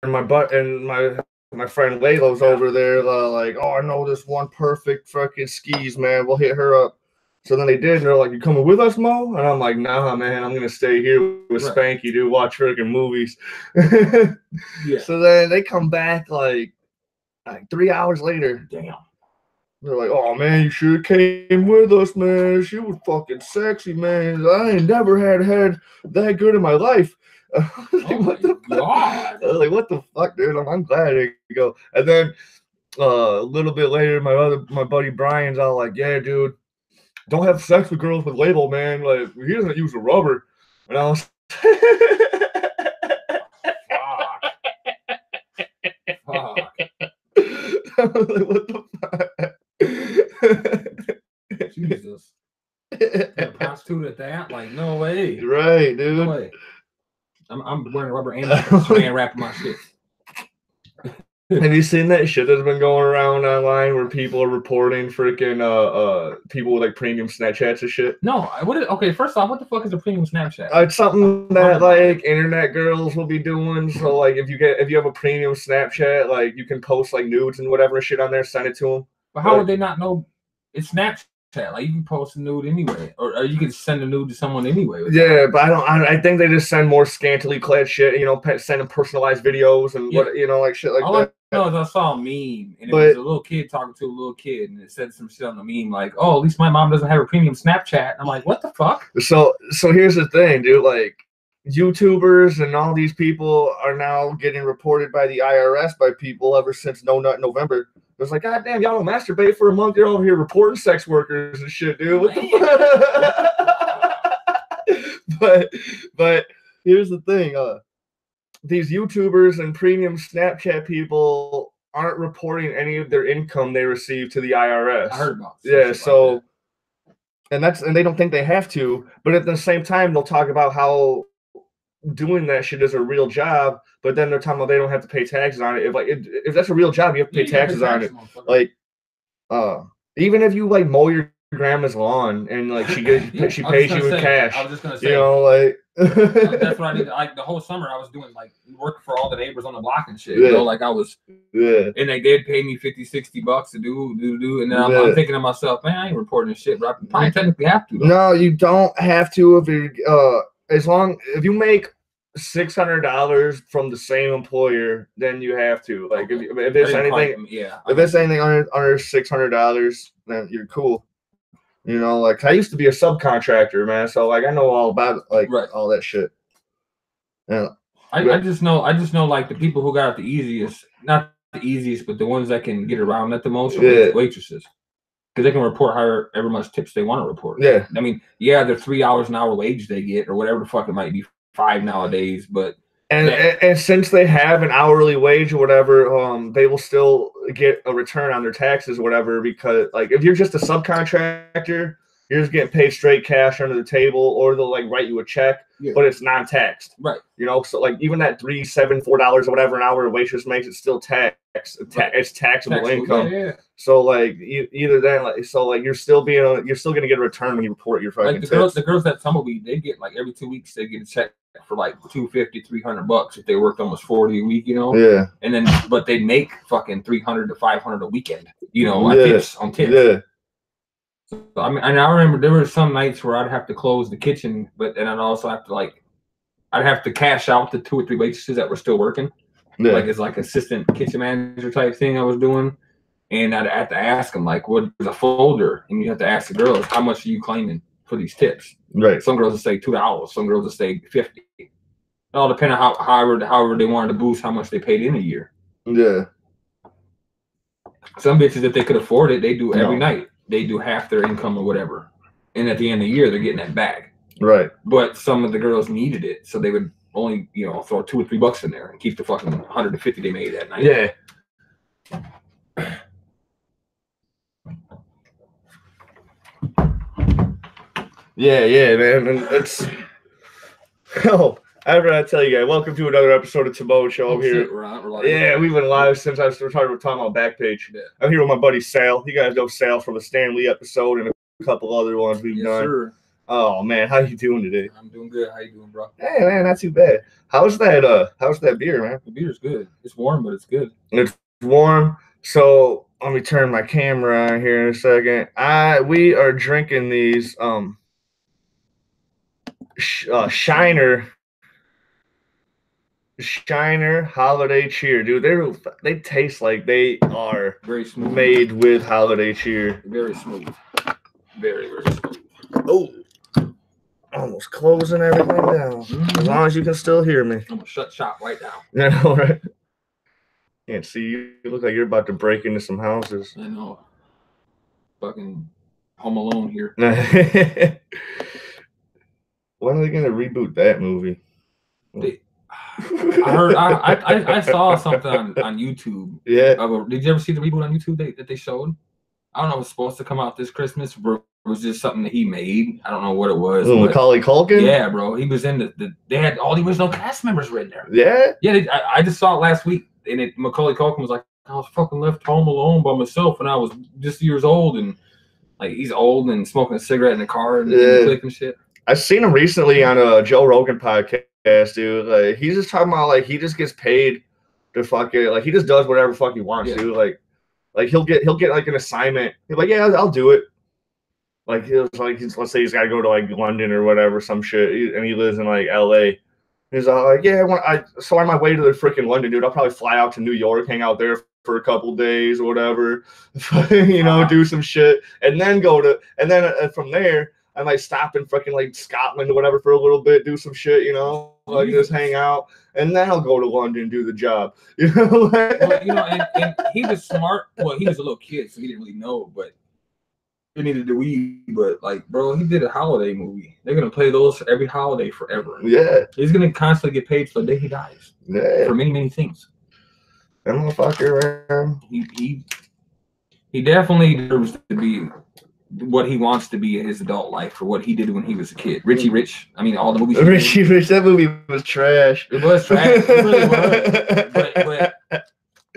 my friend Layla's over there, like, oh, I know this one perfect fucking skis, man. We'll hit her up. So then they did, and they're like, you coming with us, Mo? And I'm like, nah, man, I'm gonna stay here with Spanky, dude, watch freaking movies. So then they come back like 3 hours later. Damn. They're like, oh, man, you should have came with us, man. She was fucking sexy, man. I ain't never had head that good in my life. Like, what the fuck? I was like, what the fuck, dude? I'm glad I didn't go. And then a little bit later, my buddy Brian's all like, yeah, dude, don't have sex with girls with label, man. Like, he doesn't use a rubber. And I was Fuck. I was like, what the fuck? Jesus. A prostitute at that? Like, no way. Right, dude. No way. I'm wearing rubber and saran wrapping my shit. Have you seen that shit that's been going around online where people are reporting freaking people with like premium Snapchats and shit? No, okay, first off, what the fuck is a premium Snapchat? It's something that like internet girls will be doing. So like if you have a premium Snapchat, like you can post like nudes and whatever shit on there, send it to them. But how would they not know it's Snapchat? Like you can post a nude anyway, or you can send a nude to someone anyway. Yeah, but I think they just send more scantily clad shit. You know, send them personalized videos and what like shit like that. No, I saw a meme, and it was a little kid talking to a little kid, and it said some shit on the meme like, "Oh, at least my mom doesn't have a premium Snapchat." And I'm like, "What the fuck?" So here's the thing, dude. Like, YouTubers and all these people are now getting reported by the IRS by people ever since No Nut November. It was like, God damn, y'all don't masturbate for a month. You're over here reporting sex workers and shit, dude. What the but here's the thing. These YouTubers and premium Snapchat people aren't reporting any of their income they receive to the IRS. I heard about it. Yeah, so like and they don't think they have to, but at the same time they'll talk about how doing that shit is a real job, but then they're talking about they don't have to pay taxes on it. If that's a real job, you have to pay taxes on it. Like even if you like mow your grandma's lawn and like she pays you in cash. I was just gonna say, you know, like that's what I did. Like the whole summer, I was doing like work for all the neighbors on the block and shit. You know, like I was, and they did pay me $50-$60 to do, and then I'm thinking to myself, man, I ain't reporting this shit, but I probably technically have to. Though. No, you don't have to if you if you make $600 from the same employer, then you have to. Like if it's anything, if it's anything under $600, then you're cool. You know, like I used to be a subcontractor, man. So like I know all about all that shit. Yeah. I just know like the people who got it the easiest, not the easiest, but the ones that can get around it the most are waitresses. Because they can report however much tips they want to report. Yeah. I mean, they're $3 an hour wage they get or whatever the fuck it might be, $5 nowadays, but and since they have an hourly wage or whatever, they will still get a return on their taxes or whatever, because like if you're just a subcontractor, you're just getting paid straight cash under the table, or they'll like write you a check, but it's non-taxed. Right. You know, so like even that $3, $7, $4 or whatever an hour a waitress makes, it's still taxed. It's taxable income. Yeah. So like either that, like so like you're still gonna get a return when you report your fucking tips. The girls that tumbleweed, they get like every 2 weeks they get a check for like $250, $300 if they worked almost 40 a week, you know. Yeah. And then but they make fucking $300 to $500 a weekend, you know, on tips. Yeah. So, I mean, and I remember there were some nights where I'd have to close the kitchen, but then I'd also have to I'd have to cash out the 2 or 3 waitresses that were still working. Yeah. Like it's like assistant kitchen manager type thing I was doing. And I'd have to ask them, like, what is a folder? And you have to ask the girls, how much are you claiming for these tips? Right. Some girls will say $2. Some girls will say $50. It all depends on however they wanted to boost how much they paid in a year. Yeah. Some bitches, if they could afford it, they do every night. They do half their income or whatever. And at the end of the year, they're getting that back. Right. But some of the girls needed it, so they would only, throw $2 or $3 in there and keep the fucking $150 they made that night. Yeah. Yeah, man. And it's I forgot to tell you guys, welcome to another episode of Timone Show. I'm here. We've been live since I started talking about Backpage. Yeah. I'm here with my buddy Sal. You guys know Sal from the Stan Lee episode and a couple other ones we've done. Sir. Oh man, how you doing today? I'm doing good. How you doing, bro? Hey man, not too bad. How's that beer, man? The beer's good. It's warm, but it's good. It's warm. So let me turn my camera on here in a second. We are drinking these Shiner Holiday Cheer, dude. They taste like they are very smooth, made with holiday cheer. Very smooth. Very smooth. Oh, almost closing everything down. As long as you can still hear me. I'm gonna shut shop right now. Yeah, all right. Can't see you. You look like you're about to break into some houses. I know. Fucking Home Alone here. When are they gonna reboot that movie? I heard. I saw something on YouTube. Yeah. Did you ever see the reboot on YouTube that they showed? I don't know if it was supposed to come out this Christmas, but it was just something that he made. I don't know what it was. Oh, Macaulay Culkin? Yeah, bro. He was in they had all the original cast members written there. Yeah? Yeah, I just saw it last week, and Macaulay Culkin was like, I was fucking left home alone by myself, and I was just years old, and like he's old and smoking a cigarette in the car and clicking shit. I seen him recently on a Joe Rogan podcast, dude. Like he's just talking about like he just gets paid to fucking like he just does whatever fuck he wants, dude. Like he'll get like an assignment. He's like, yeah, I'll do it. Like let's say he's got to go to like London or whatever, some shit, and he lives in like L.A. He's like, yeah, so on my way to the freaking London, dude, I'll probably fly out to New York, hang out there for a couple days or whatever, do some shit, and then from there I might stop in freaking like Scotland or whatever for a little bit, do some shit, like just hang out, and then I'll go to London and do the job, and he was smart. Well, he was a little kid, so he didn't really know, but neither do we. But like, bro, he did a holiday movie. They're gonna play those every holiday forever. Yeah, he's gonna constantly get paid for the day he dies. Yeah, for many things. That motherfucker, man. He definitely deserves to be what he wants to be in his adult life for what he did when he was a kid. Richie Rich. I mean, all the movies. Richie Rich. That movie was trash. It was trash. It really was. But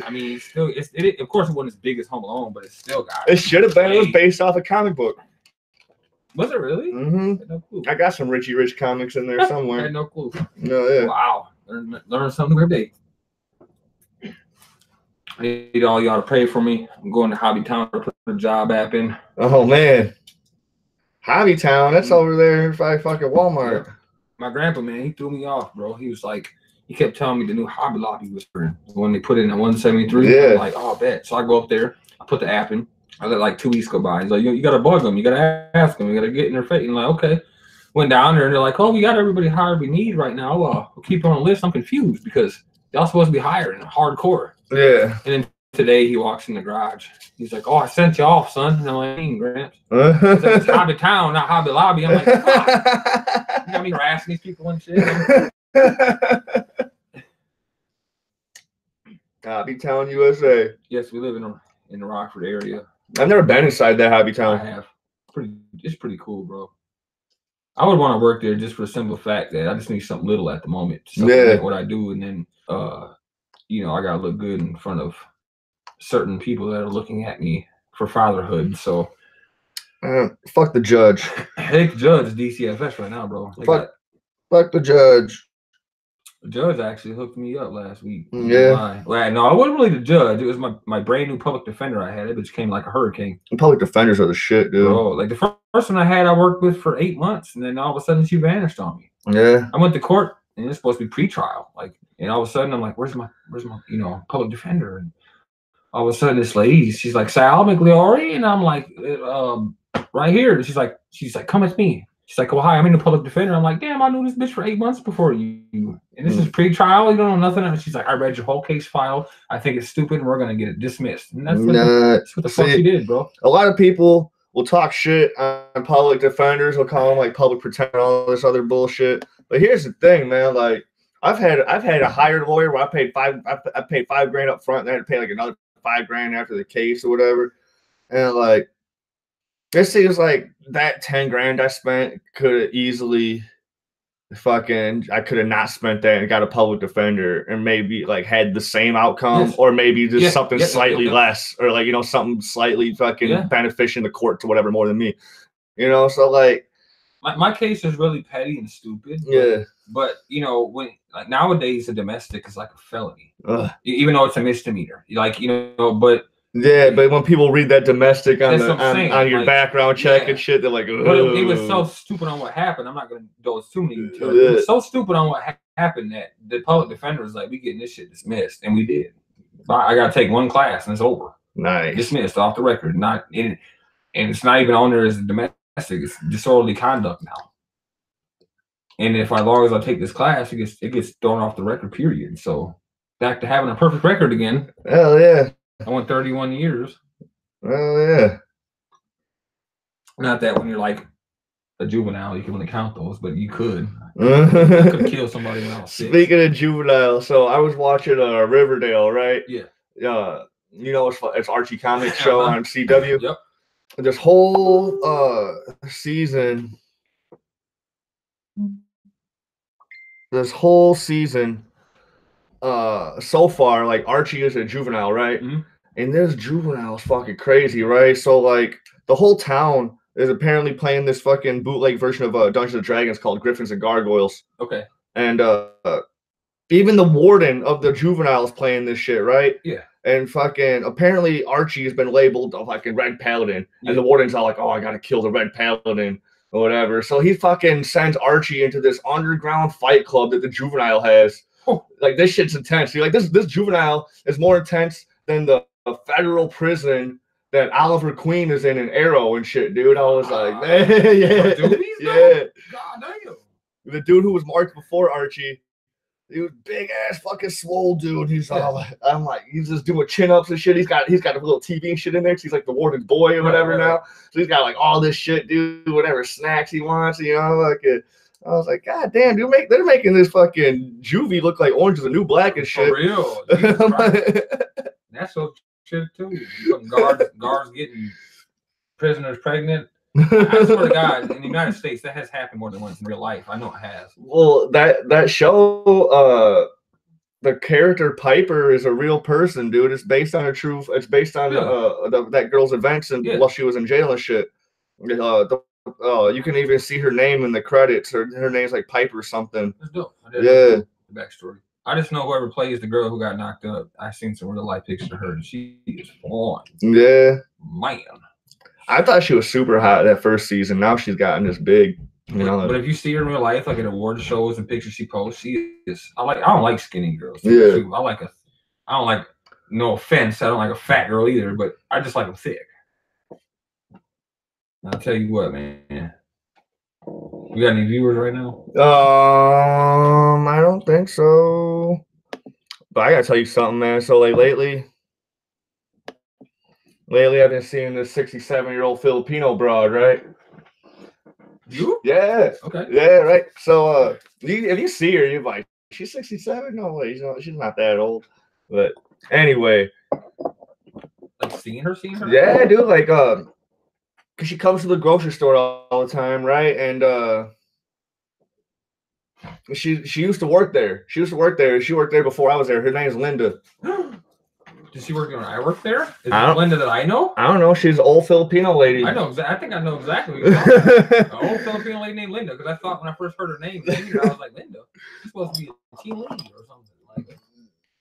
I mean, of course, it wasn't as big as Home Alone, but it still got. It should have been. It was based off a comic book. Was it really? Mm-hmm. No clue. I got some Richie Rich comics in there somewhere. I had no clue. No, yeah. Wow. Learn something every day. I need all y'all to pray for me. I'm going to Hobby Town to put a job app in. Oh man, Hobby Town, that's over there by fucking Walmart. Yeah. My grandpa, man, he threw me off, bro. He was like, he kept telling me the new Hobby Lobby was when they put it in at 173. Yeah. I'm like, oh, I bet. So I go up there, I put the app in. I let like 2 weeks go by. He's like, you got to bug them. You got to ask them. You got to get in their face. And I'm like, okay. Went down there and they're like, oh, we got everybody hired we need right now. We'll keep you on the list. I'm confused because y'all supposed to be hiring hardcore. Yeah. And then today he walks in the garage. He's like, oh, I sent you off, son. And I'm like, Gramps. It's Hobby Town, not Hobby Lobby. I'm like, fuck. You got me harassing these people and shit. Hobby Town, USA. Yes, we live in the Rockford area. I've never been inside that Hobby Town. I have. It's pretty cool, bro. I would want to work there just for the simple fact that I just need something little at the moment. Like what I do, and then I gotta look good in front of certain people that are looking at me for fatherhood. So fuck the judge. Hey, the judge is DCFS right now, bro. Fuck the judge. The judge actually hooked me up last week. Yeah. Well, no, I wasn't really the judge. It was my brand new public defender I had. It just came like a hurricane. Public defenders are the shit, dude. Bro, like the first one I had, I worked with for 8 months, and then all of a sudden she vanished on me. Yeah. I went to court, and it's supposed to be pre-trial. And all of a sudden I'm like, where's my public defender? And all of a sudden this lady, she's like, Sal Migliori, and I'm like, right here. She's like, come with me. She's like, well, hi, I'm in the public defender. I'm like, damn, I knew this bitch for 8 months before you. And this is pre-trial. You don't know nothing. And she's like, I read your whole case file. I think it's stupid, and we're going to get it dismissed. And that's what the fuck she did, bro. A lot of people will talk shit on public defenders. They'll call them like public pretender, all this other bullshit. But here's the thing, man. Like, I've had a hired lawyer where I paid $5,000 up front, and then I had to pay like another $5,000 after the case or whatever. And like, it seems like that $10,000 I spent could have easily I could have not spent that and got a public defender and maybe like had the same outcome, or maybe just something slightly less, or like, something slightly fucking beneficial in the court to whatever more than me, so like, my case is really petty and stupid. Yeah. But you know, when like nowadays a domestic is like a felony, even though it's a misdemeanor. Like but. Yeah, but when people read that domestic on your like, background check and shit, they're like, ugh. But it was so stupid on what happened. I'm not going to indulge too many details. It was so stupid on what happened that the public defender was like, we getting this shit dismissed. And we did. I got to take one class and it's over. Nice. Dismissed off the record. Not in, and it's not even on there as a domestic. It's disorderly conduct now. And if as long as I take this class, it gets thrown off the record, period. So back to having a perfect record again. Hell yeah. I went 31 years. Oh yeah. Not that when you're like a juvenile, you can really count those, but you could. You could kill somebody when I was 6. Speaking of juvenile, so I was watching Riverdale, right? Yeah. It's Archie Comics show on CW. Yep. This whole season. So far, like Archie is a juvenile, right? Mm-hmm. And this juvenile is fucking crazy, right? So like the whole town is apparently playing this fucking bootleg version of Dungeons and Dragons called Griffins and Gargoyles. Okay. And even the warden of the juvenile is playing this shit, right? Yeah. And fucking apparently Archie has been labeled a fucking Red Paladin, and the warden's all like, "Oh, I gotta kill the Red Paladin." Or whatever. So he fucking sends Archie into this underground fight club that the juvenile has. Oh. Like this shit's intense. Like this juvenile is more intense than the federal prison that Oliver Queen is in Arrow and shit, dude. I was like, man, yeah. God damn. The dude who was marked before Archie, he was big ass fucking swole dude. He's all I'm like, he's just doing chin ups and shit. He's got a little TV and shit in there. Cause he's like the warden's boy or whatever now. So he's got like all this shit, dude. Whatever snacks he wants, I was like, God damn, dude, they're making this fucking juvie look like Orange is the New Black and shit. For real. That's so shit too. Guards getting prisoners pregnant. I swear to God, in the United States, that has happened more than once in real life. I know it has. Well, that show, the character Piper is a real person, dude. It's based on It's based on that girl's events while she was in jail and shit. You can even see her name in the credits. Her name's like Piper something. That's dope. The backstory. I just know whoever plays the girl who got knocked up. I've seen some real life pictures of her, and she is fun. Yeah, man. I thought she was super hot that first season. Now she's gotten this big. But if you see her in real life, like at award shows and pictures she posts, she is. I don't like skinny girls. Yeah. I don't like. No offense, I don't like a fat girl either, but I just like them thick. I'll tell you what, man. We got any viewers right now? I don't think so. But I gotta tell you something, man. So like lately I've been seeing this 67-year-old Filipino broad, right? You? Yeah. Okay. Yeah, right. So if you see her, you're like, she's 67? No way, she's not that old. But anyway. Like seeing her? Yeah, dude, like cause she comes to the grocery store all the time, right? And she used to work there. She worked there before I was there. Her name's Linda. Does she work when I work there? Is it Linda that I know? I don't know. She's an old Filipino lady. I know. I think I know exactly what you're talking about. An old Filipino lady named Linda. Because I thought when I first heard her name, I was like, Linda. She's supposed to be a teen lady or something like that.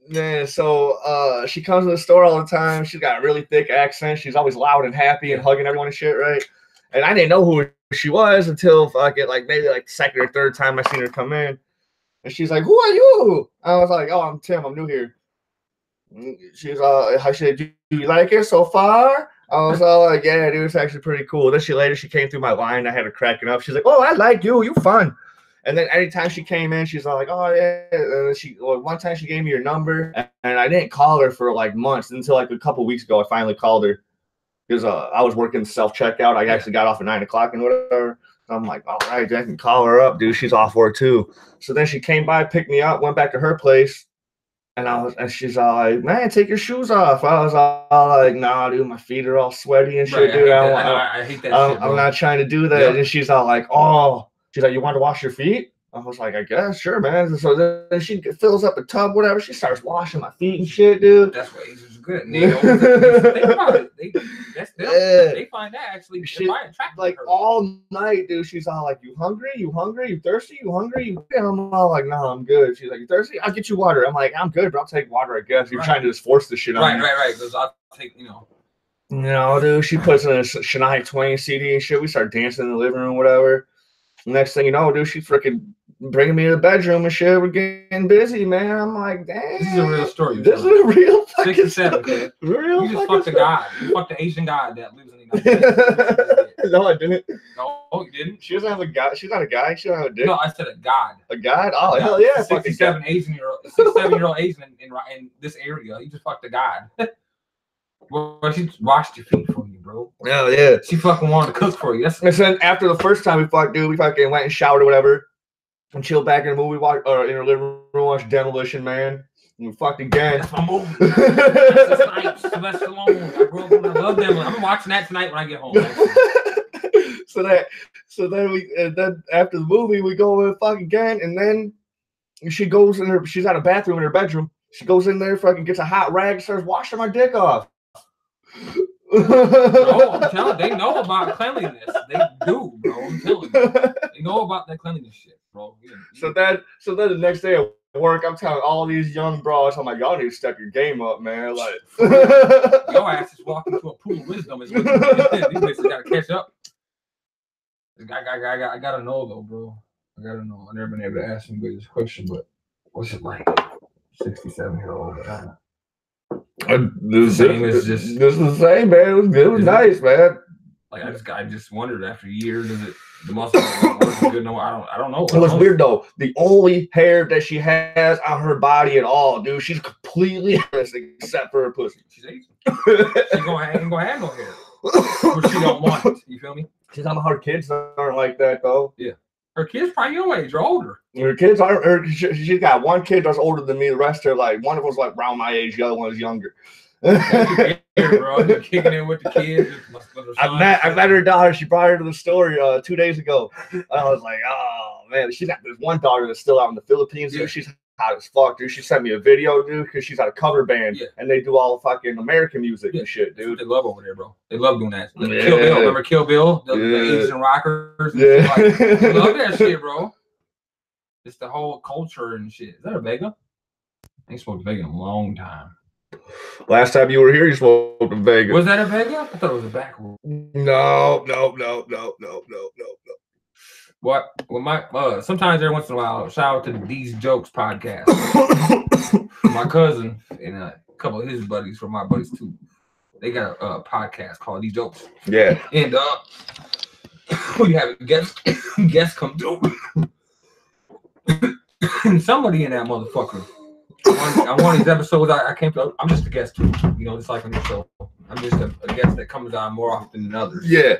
Yeah, so she comes to the store all the time. She's got a really thick accent. She's always loud and happy and hugging everyone and shit, right? And I didn't know who she was until maybe the second or third time I seen her come in. And she's like, "Who are you?" I was like, "Oh, I'm Tim. I'm new here." She's do you like it so far? I was all like, "Yeah, dude, it's actually pretty cool." Then she came through my line. I had her cracking up. She's like, "Oh, I like you. You fun." And then anytime she came in, she's all like, "Oh yeah." And one time she gave me her number, and I didn't call her for like months until like a couple weeks ago. I finally called her because I was working self checkout. I actually got off at 9 o'clock and whatever. So I'm like, all right, I can call her up, dude. She's off work too. So then she came by, picked me up, went back to her place, and she's all like, "Man, take your shoes off." I was all like, "Nah, dude, my feet are all sweaty and shit, dude. I hate that shit. I'm not trying to do that." Yep. And she's all like, "Oh." She's like, "You want to wash your feet?" I was like, "I guess, sure, man." So then she fills up a tub, whatever. She starts washing my feet and shit, dude. That's what he's good at nails. Think about it. They find that actually like all night, dude. She's all like, "You hungry? You hungry? You thirsty? You hungry?" And I'm all like, "No, I'm good." She's like, "You thirsty? I'll get you water." I'm like, "I'm good, but I'll take water, I guess." You're trying to just force the shit on me. Right. Because I'll take, No, dude. She puts in a Shania Twain CD and shit. We start dancing in the living room, whatever. Next thing you know, dude, she freaking bringing me to the bedroom and shit. We're getting busy, man. I'm like, dang. This is a real story. This is a real fucking 67, story. Real you just fucked a guy. You fucked the Asian guy that lives in the United States. No, I didn't. No, you didn't? She doesn't have a guy. She's not a guy. She doesn't have a dick. No, I said a god. A god? Oh, hell yeah. 67-year-old Asian in this area. You just fucked a god. Well, she washed your feet for you, bro. Oh, yeah. She fucking wanted to cook for you. And then after the first time we fucked, dude, we fucking went and showered or whatever and chilled back in the movie, or in our living room, watched Demolition Man. And we fucked again. That's my movie. That's Sylvester Stallone. I grew up when I love Demolition. I'm watching that tonight when I get home. So then after the movie, we go and fuck again, and then she goes in her. She's at a bathroom in her bedroom. She goes in there, fucking gets a hot rag, starts washing my dick off. Bro, I'm telling you, they know about cleanliness. They do, bro. I'm telling you. They know about that cleanliness shit, bro. So then the next day at work, I'm telling all these young bros, I'm like, y'all need to step your game up, man. Like, your ass is walking to a pool of wisdom. Is what these bitches gotta catch up. I gotta know though, bro. I gotta know. I've never been able to ask anybody this question, but what's it like? 67-year-old. This is the same, man. It was good. It was nice, man. Like I just wondered after years, is it the muscle good? No, I don't know. It was weird though. The only hair that she has on her body at all, dude, she's completely hairless except for her pussy. She's Asian. She's gonna have no hair. But she don't want it. You feel me? She's not her kids aren't like that though. Yeah. Her kids probably your age or older. Her kids are. She's got one kid that's older than me. The rest are like, one of them's like around my age. The other one is younger. Here, bro. You're kicking in with the kids. I met her daughter. She brought her to the store 2 days ago. I was like, oh man, she's got this one daughter that's still out in the Philippines. Dude. She's hot as fuck, dude. She sent me a video, dude, because she's at a cover band and they do all fucking American music and shit, dude. They love over there, bro. They love doing that. Kill Bill, remember Kill Bill? The Asian rockers. Yeah. Like, they love that shit, bro. It's the whole culture and shit. Is that a Vega? I ain't smoked a Vega in a long time. Last time you were here, you smoked a Vega. Was that a Vega? I thought it was a backwood. No. What? Well, sometimes every once in a while, shout out to the These Jokes podcast. My cousin and a couple of his buddies, from my buddies too, they got a podcast called These Jokes. Yeah. And we have guests come through. And somebody in that motherfucker. On one of these episodes, I came to. I'm just a guest too, just like on your show. I'm just a guest that comes on more often than others. Yeah.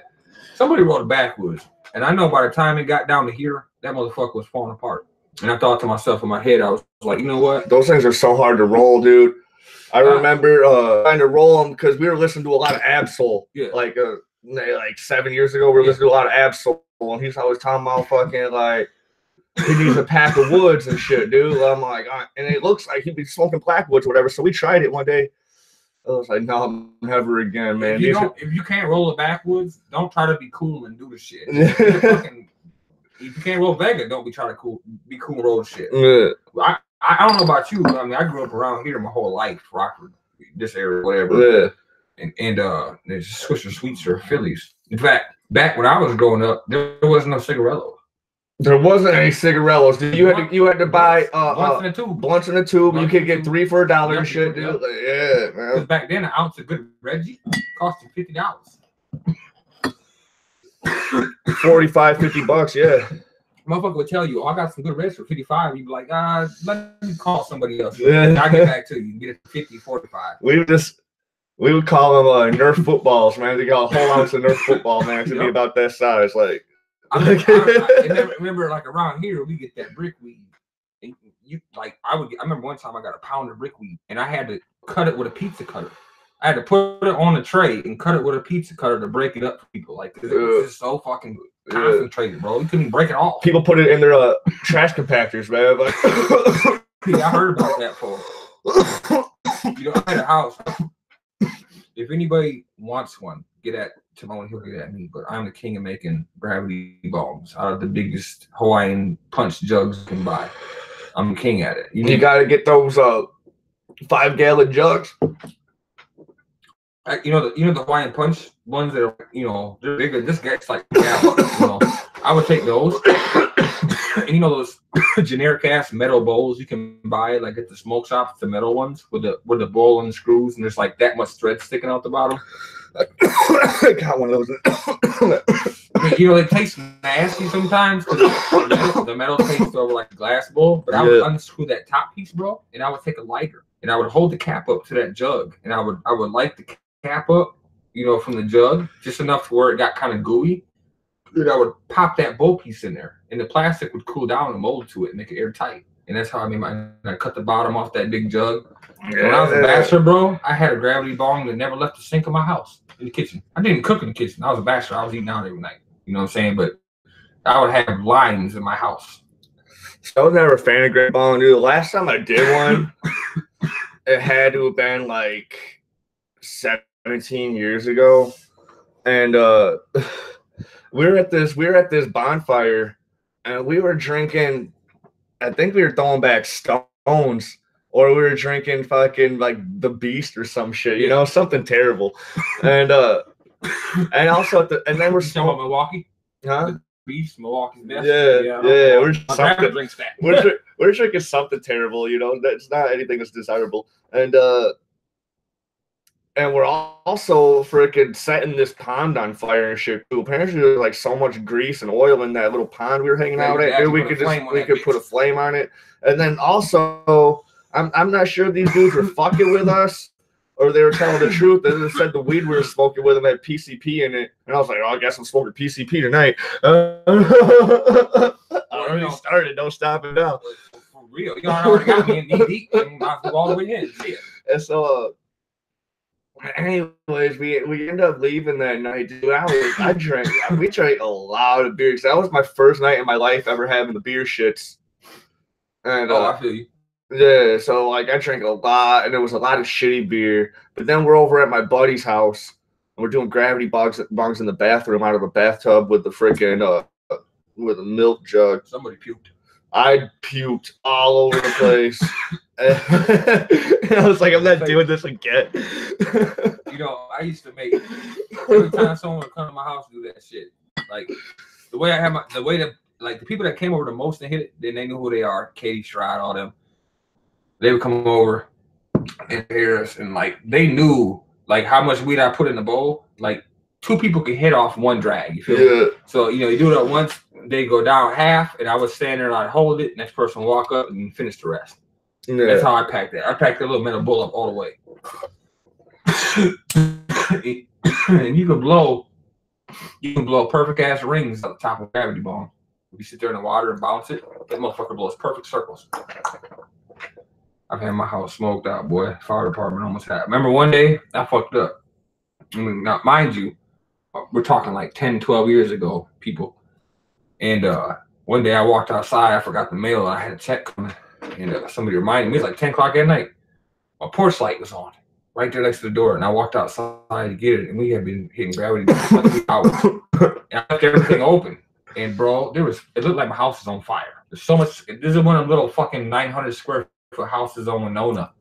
Somebody wrote a backwoods. And I know by the time it got down to here, that motherfucker was falling apart. And I thought to myself in my head, I was like, you know what? Those things are so hard to roll, dude. I remember trying to roll them because we were listening to a lot of Absol. Yeah. Like 7 years ago, we were listening to a lot of Absol. And he's always talking about fucking like, he needs a pack of woods and shit, dude. I'm like, and it looks like he'd be smoking blackwoods or whatever. So we tried it one day. I was like, no, never again, man. If you can't roll the backwoods, don't try to be cool and do the shit. If you can't roll Vega, don't be trying to be cool and roll the shit. Yeah. I don't know about you. I mean, I grew up around here my whole life, Rockford, this area, whatever. Yeah. And there's Swisher Sweets or Phillies. In fact, back when I was growing up, there wasn't no cigarillos. There wasn't any cigarillos. You had to buy blunts in a tube. You could get 3 for $1 and shit, dude. Yeah, man. Because back then, an ounce of good Reggie cost you $50. $45-50, yeah. Motherfucker would tell you, I got some good Reggie for $55. You'd be like, let me call somebody else. Yeah. I'll get back to you. Get it for $50, $45. We would call them Nerf footballs, man. They got a whole ounce of Nerf football, man. It could be about that size, like. I remember, like around here, we get that brickweed. And I remember one time I got a pound of brickweed, and I had to cut it with a pizza cutter. I had to put it on a tray and cut it with a pizza cutter to break it up for people. Like, cause it was just so fucking concentrated, bro. You couldn't even break it off. People put it in their trash compactors, man. Yeah, I heard about that, for I had a house. If anybody wants one, get at Timone. He'll get at me. But I'm the king of making gravity bongs out of the biggest Hawaiian punch jugs you can buy. I'm the king at it. You gotta get those 5-gallon jugs. You know the Hawaiian punch ones that are, you know, they're bigger. This guy's like gallons, you know. I would take those. And you know those generic ass metal bowls you can buy like at the smoke shops, the metal ones with the bowl and the screws, and there's like that much thread sticking out the bottom. I got one of those. You know, they taste nasty sometimes because the metal tastes over like a glass bowl. But I would unscrew that top piece, bro, and I would take a lighter and I would hold the cap up to that jug, and I would light the cap up, you know, from the jug just enough to where it got kind of gooey. And I would pop that bowl piece in there, and the plastic would cool down and mold to it and make it airtight. And that's how I made I cut the bottom off that big jug. Yeah. When I was a bachelor, bro, I had a gravity bong that never left the sink of my house in the kitchen. I didn't cook in the kitchen. I was a bachelor. I was eating out every night. You know what I'm saying? But I would have lines in my house. So I was never a fan of gravity bong, dude. The last time I did one, it had to have been like 17 years ago, and we were at this bonfire, and we were drinking. I think we were throwing back stones, or we were drinking fucking like the Beast or some shit, you know, something terrible. And also and then we're talking about Milwaukee, huh? Beast, Milwaukee's best. Yeah. We're drinking something terrible, you know. That's not anything that's desirable, and we're also freaking setting this pond on fire and shit too. Apparently, there's like so much grease and oil in that little pond we were hanging out at. Dude, we could put a flame on it. And then also, I'm not sure these dudes were fucking with us or they were telling the truth. They just said the weed we were smoking with them had PCP in it, and I was like, oh, I guess I'm smoking PCP tonight. Already started. Don't stop it now. For real, you already got me in knee deep and I flew all the way in. Shit. And so. Anyways, we ended up leaving that night, dude. We drank a lot of beer because that was my first night in my life ever having the beer shits. And I feel you. Yeah, so like I drank a lot, and there was a lot of shitty beer. But then we're over at my buddy's house, and we're doing gravity bongs in the bathroom out of a bathtub with the freaking with a milk jug. Somebody puked. I puked all over the place. And I was like, I'm not doing this again. You know, I used to make every time someone would come to my house do that shit. Like the way the people that came over the most and hit it, then they knew who they are. Katie Stride, all them. They would come over and hear us, and like they knew like how much weed I put in the bowl. Like 2 people could hit off one drag. You feel me? So you know, you do it at once, they go down half, and I would stand there and I'd hold it. Next person would walk up and finish the rest. Yeah. That's how I packed that. I packed a little metal bowl up all the way. And you can blow perfect ass rings at the top of a gravity bong. If you sit there in the water and bounce it, that motherfucker blows perfect circles. I've had my house smoked out, boy. Fire department almost had. Remember one day I fucked up. I mean, now mind you, we're talking like 10, 12 years ago, people. And one day I walked outside, I forgot the mail, and I had a check coming. And somebody reminded me, it was like 10 o'clock at night. My porch light was on, right there next to the door. And I walked outside to get it, and we had been hitting gravity for like 3 hours. And I left everything open. And bro, it looked like my house was on fire. There's so much. This is one of them little fucking 900 square foot houses on Winona,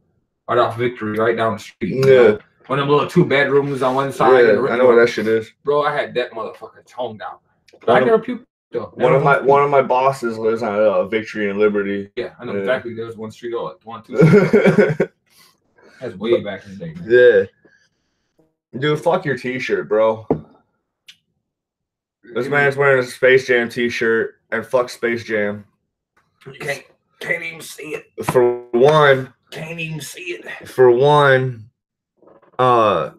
right off Victory, right down the street. Yeah. Know? One of them little 2 bedrooms on one side. Yeah, I know what that shit is. Bro, I had that motherfucker toned out. I never puked. One of my bosses lives on Victory and Liberty. Yeah, I know exactly. There was one street over, 1, 2. That's way back in the day, man. Yeah, dude, fuck your T-shirt, bro. This man's wearing a Space Jam T-shirt, and fuck Space Jam. You can't even see it. For one, can't even see it. For one, the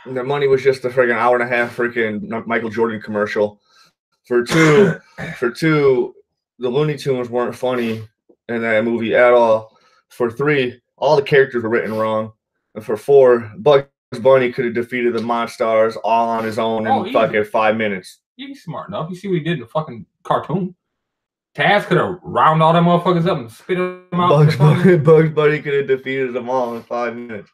money was just a friggin' hour and a half freaking Michael Jordan commercial. For two, the Looney Tunes weren't funny in that movie at all. For 3, all the characters were written wrong. And for 4, Bugs Bunny could have defeated the Monstars all on his own in fucking 5 minutes. He's smart enough. You see what he did in the fucking cartoon? Taz could have round all them motherfuckers up and spit them out. Bugs Bunny could have defeated them all in 5 minutes.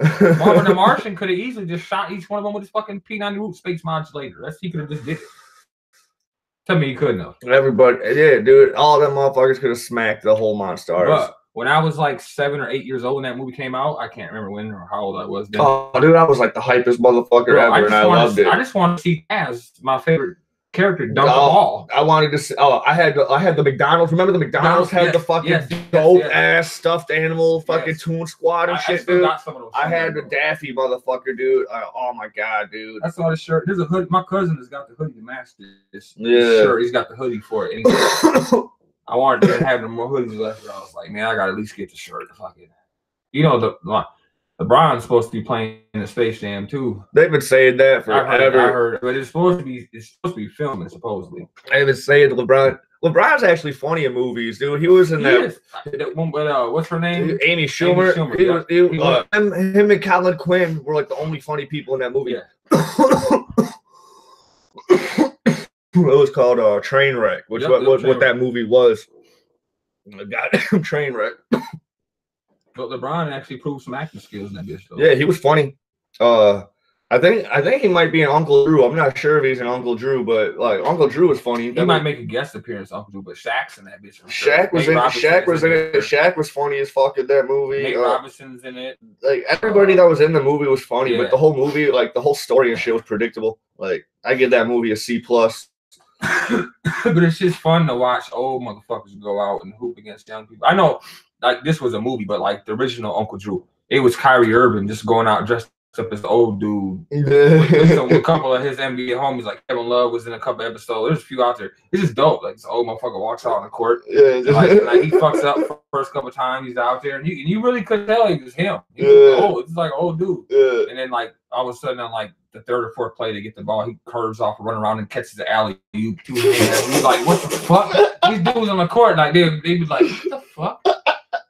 Marvin the Martian could have easily just shot each one of them with his fucking P90 root space modulator. He could have just did it. Tell me he couldn't have. Everybody, yeah, dude, all them motherfuckers could have smacked the whole Monstars. But when I was like 7 or 8 years old when that movie came out, I can't remember when or how old I was then. Oh, dude, I was like the hypest motherfucker ever, and I loved it. I just want to see as my favorite character dunk the ball. I wanted to see. Oh, I had the McDonald's. Remember the McDonald's had the fucking dope ass stuffed animal fucking Toon Squad and shit, dude. I had the Daffy motherfucker, dude. Oh my god, dude. I saw the shirt. There's a hoodie. My cousin has got the hoodie to match this shirt. He's got the hoodie for it. And I wanted to have more hoodies left. I was like, man, I gotta at least get the shirt. Fucking, you know LeBron's supposed to be playing in the Space Jam too. They've been saying that forever. I heard, but it's supposed to be filming supposedly. They've been saying LeBron's actually funny in movies, dude. He was in that one. But what's her name? Amy Schumer. Him and Colin Quinn were like the only funny people in that movie. Yeah. It was called Trainwreck, which what that movie was. A goddamn train wreck. But LeBron actually proved some acting skills in that bitch, though. Yeah, he was funny. I think he might be an Uncle Drew. I'm not sure if he's an Uncle Drew, but like Uncle Drew was funny. He might make a guest appearance, Uncle Drew, but Shaq's in that bitch. Shaq was in it. Shaq was funny as fuck in that movie. Nate Robinson's in it. Like everybody that was in the movie was funny, but the whole movie, like the whole story and shit was predictable. Like I give that movie a C+. But it's just fun to watch old motherfuckers go out and hoop against young people. I know, like this was a movie, but like the original Uncle Drew, it was Kyrie Irving just going out dressed up as the old dude. With a couple of his NBA homies, like Kevin Love was in a couple episodes. There's a few out there. It's just dope. Like this old motherfucker walks out on the court. Yeah, like he fucks up for the first couple of times he's out there, and you really could tell it was him. He was old. It's like an old dude. Yeah. And then like all of a sudden on like the third or fourth play to get the ball, he curves off and run around and catches the alley. He's like, what the fuck? These dudes on the court, like they be like, what the fuck?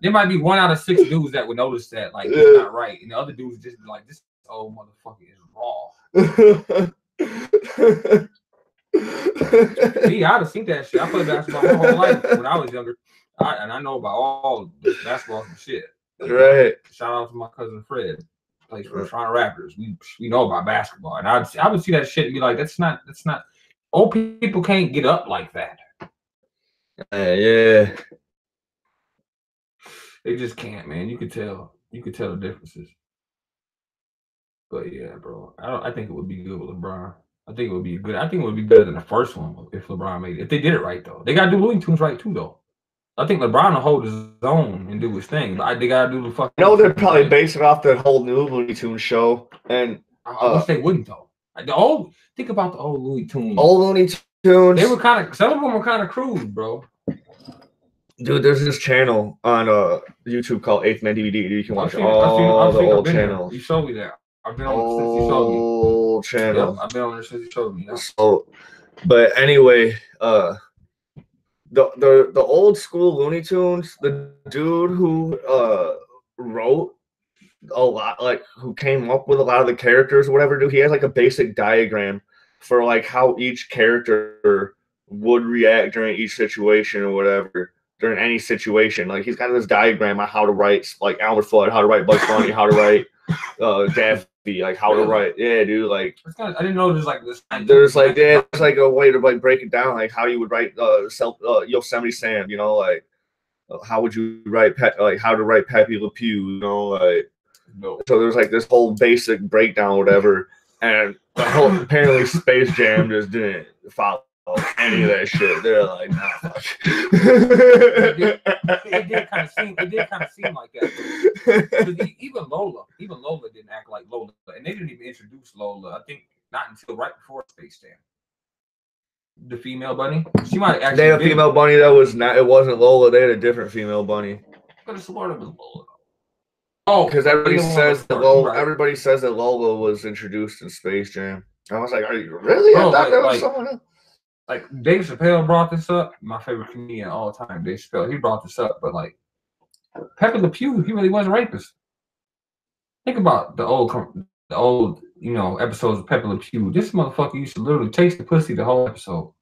There might be 1 out of 6 dudes that would notice that, like it's not right, and the other dudes just be like, this old motherfucker is raw. See, I'd have seen that shit. I played basketball my whole life when I was younger, and I know about all basketball and shit. Right. Shout out to my cousin Fred. Plays for the Toronto Raptors. We know about basketball, and I would see that shit and be like, that's not. Old people can't get up like that. Yeah. They just can't, man. You could tell the differences. But yeah, bro, I think it would be good with LeBron. I think it would be better than the first one if LeBron made it. If they did it right, though, they gotta do Looney Tunes right too, though. I think LeBron will hold his own and do his thing, but they gotta do the fucking. No, they're probably basing off the whole new Looney Tunes show, and I wish they wouldn't though. Think about the old Looney Tunes. Old Looney Tunes. They were some of them were kind of crude, bro. Dude, there's this channel on YouTube called 8th Man DVD. You can watch all the old channels. You showed me that. I've been on it since you showed me. Old channel. Yep, I've been on it since you showed me. So, but anyway, the old school Looney Tunes, the dude who wrote a lot, like who came up with a lot of the characters or whatever, dude, he has like a basic diagram for like how each character would react during each situation or whatever. During any situation, like he's got this diagram on how to write, like Albert Flood, how to write Bugs Bunny, how to write Daffy, like how to write. Yeah, dude, like I didn't know there's like this. There's like there's like a way to like break it down, like how you would write Yosemite Sam, you know, like how would you write how to write Pepe Le Pew, you know, like. No. So there's like this whole basic breakdown, whatever, and the whole apparently Space Jam just didn't follow any of that shit. They're like, nah, fuck. It did kind of seem like that. Even Lola didn't act like Lola, and they didn't even introduce Lola. I think not until right before Space Jam. The female bunny, she might actually. They had a female bunny that was not. It wasn't Lola. They had a different female bunny. But it's Florida was Lola. Oh, because everybody says that Lola. Everybody says that Lola was introduced in Space Jam. I was like, are you really? I thought that was someone else. Like Dave Chappelle brought this up. My favorite comedian of all time, Dave Chappelle. He brought this up, but like Pepe Le Pew, he really wasn't a rapist. Think about the old episodes of Pepe Le Pew. This motherfucker used to literally taste the pussy the whole episode.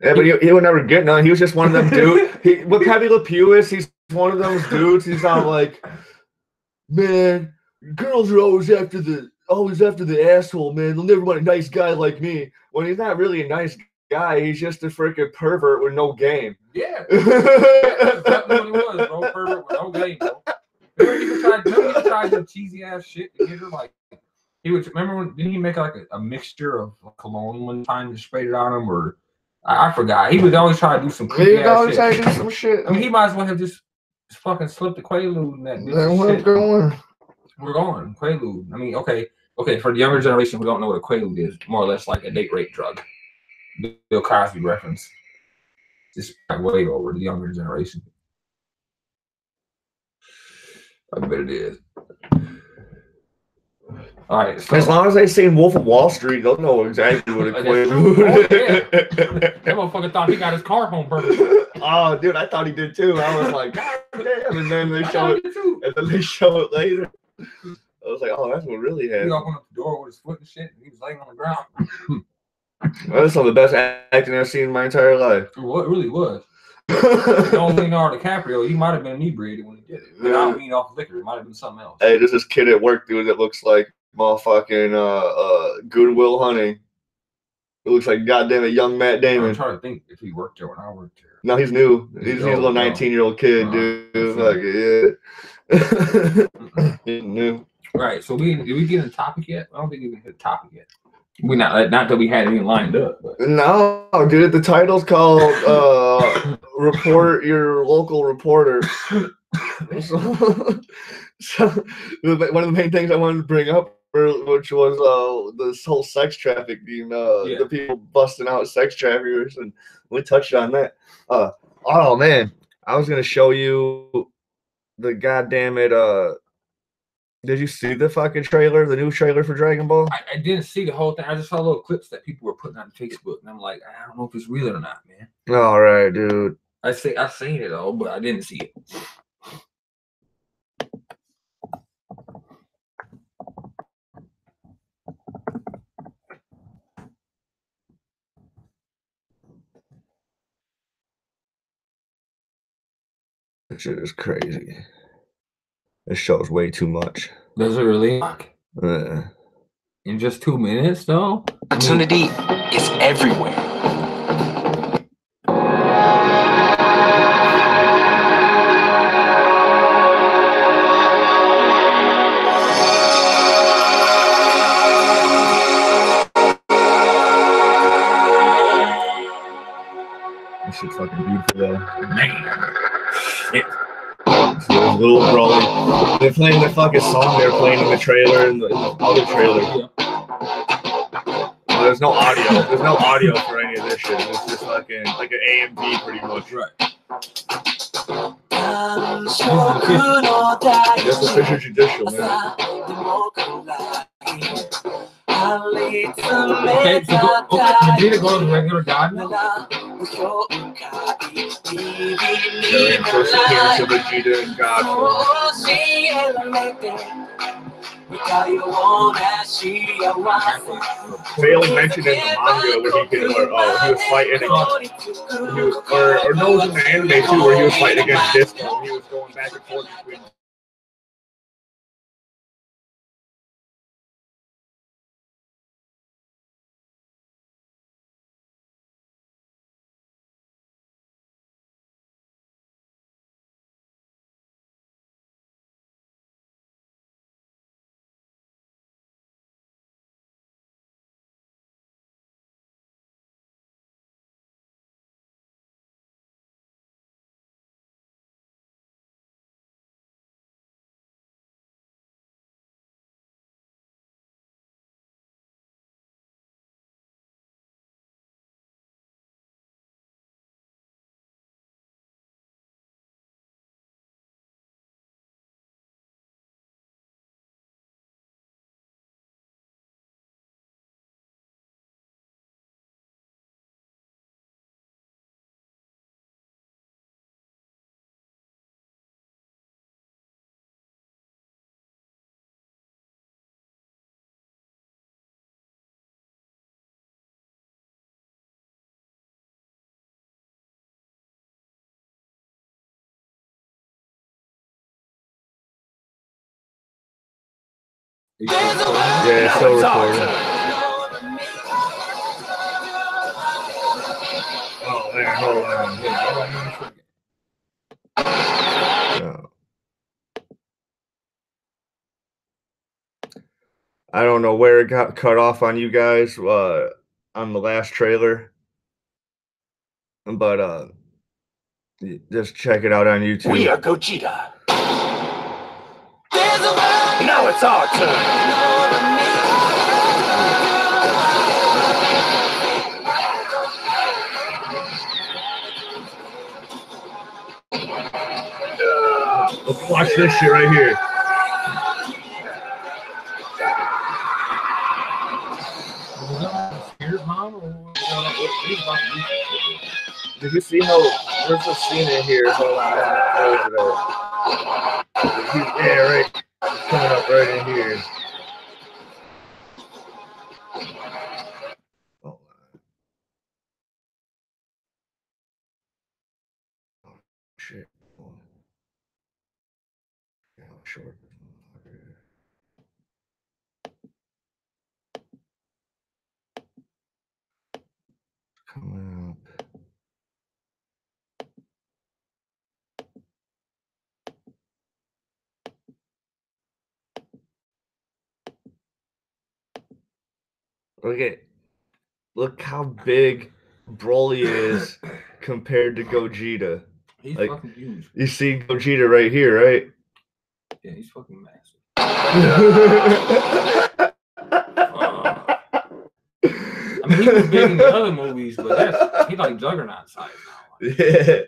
Yeah, but he would never get none. He was just one of them dudes. What Pepe Le Pew is, he's one of those dudes. He's not like, man, girls are always after the asshole, man. They'll never want a nice guy like me. When he's not really a nice guy, he's just a freaking pervert with no game. Yeah. That's exactly what he was, bro. Pervert with no game, bro. Remember he tried the cheesy ass shit to get her, like, he would, remember when, didn't he make like a mixture of cologne one time and sprayed it on him, or I forgot. He would always try to do some creepy ass shit. Try to do some shit. I mean, he might as well have just fucking slipped the Quaalude in that bitch. Shit. We're going Quaalude. I mean, okay. For the younger generation who don't know what a Quaalude is, more or less like a date rape drug. Bill Cosby reference. Just way over the younger generation. I bet it is. All right. So, as long as they say Wolf of Wall Street, they'll know exactly what a Quaalude is. That motherfucker thought he got his car home perfect. Oh, dude, I thought he did too. I was like, God damn! And then they show it, and then they show it later. I was like, oh, that's what really happened. He opened up the door with his foot and shit, and he was laying on the ground. That's some of the best acting I've seen in my entire life. Well, it really was. Leonardo DiCaprio, he might have been inebriated when he did it. Without being off liquor, it might have been something else. Hey, there's this kid at work, dude, that looks like motherfucking Goodwill Hunting. It looks like goddamn a young Matt Damon. I'm trying to think if he worked there when I worked there. No, he's new. He's a little 19-year-old kid, dude. Yeah. He's new. Right. So did we get a topic yet? I don't think we hit a topic yet. We not that we had anything lined up. But. No, dude. The title's called "Report Your Local Reporter." So one of the main things I wanted to bring up, which was this whole sex trafficking, the people busting out sex traffickers, and we touched on that. Oh man, I was gonna show you the goddamn it. Did you see the fucking trailer, the new trailer for Dragon Ball? I didn't see the whole thing. I just saw little clips that people were putting on Facebook, and I'm like, I don't know if it's real or not, man. All right, dude. I seen it all, but I didn't see it. That shit is crazy. This show's way too much. Does it really? In just 2 minutes, though? Opportunity is everywhere. This shit's fucking beautiful, though. Man. Shit. So little Broly. They're playing the fucking song they're playing in the trailer and the other trailer. There's no audio. There's no audio for any of this shit. It's just fucking like an AMV pretty much. Right. That's official judicial, man. Okay, so Vegeta goes regular God now? The first appearance of Vegeta and God. They only mentioned in the manga where he was fighting against, or no, it was in the anime too, where he was fighting against Disco. He was going back and forth between Yeah, still recording. Oh, man, hold on. No. I don't know where it got cut off on you guys on the last trailer, but just check it out on YouTube. We are Gogeta. Now it's our turn. Let's watch this shit right here. Did you see how there's a scene in here? Hold on, yeah, right. It's coming up right in here. Oh, shit. Yeah, short. Coming up. Look how big Broly is compared to Gogeta. He's like, fucking huge. You see Gogeta right here, right? Yeah, he's fucking massive. I mean, he was big in the other movies, but he's like Juggernaut size now. Yeah,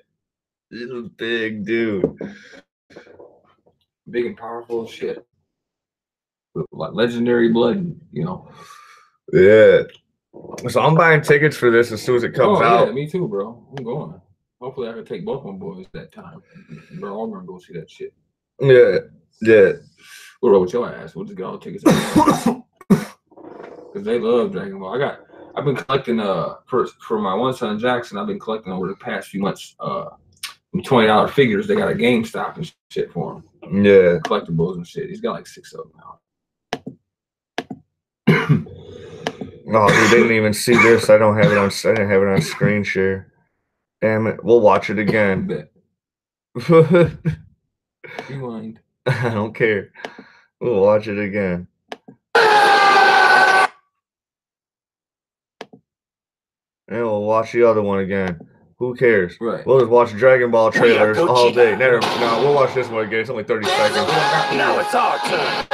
he's a big dude. Big and powerful as shit. Like legendary blood, you know. Yeah. So I'm buying tickets for this as soon as it comes out. Yeah, me too, bro. I'm going. Hopefully I can take both my boys that time. We're all gonna go see that shit. Yeah. Yeah. We'll roll with your ass. We'll just get all the tickets. Because they love Dragon Ball. I've been collecting for my one son Jackson, I've been collecting over the past few months $20 figures. They got a GameStop and shit for him. Yeah. Collectibles and shit. He's got like 6 of them now. Oh, dude, they didn't even see this. I didn't have it on screen share. Damn it. We'll watch it again. Rewind. I don't care. We'll watch it again. And we'll watch the other one again. Who cares? Right. We'll just watch Dragon Ball trailers all day. No, we'll watch this one again. It's only 30 seconds. Now it's our turn.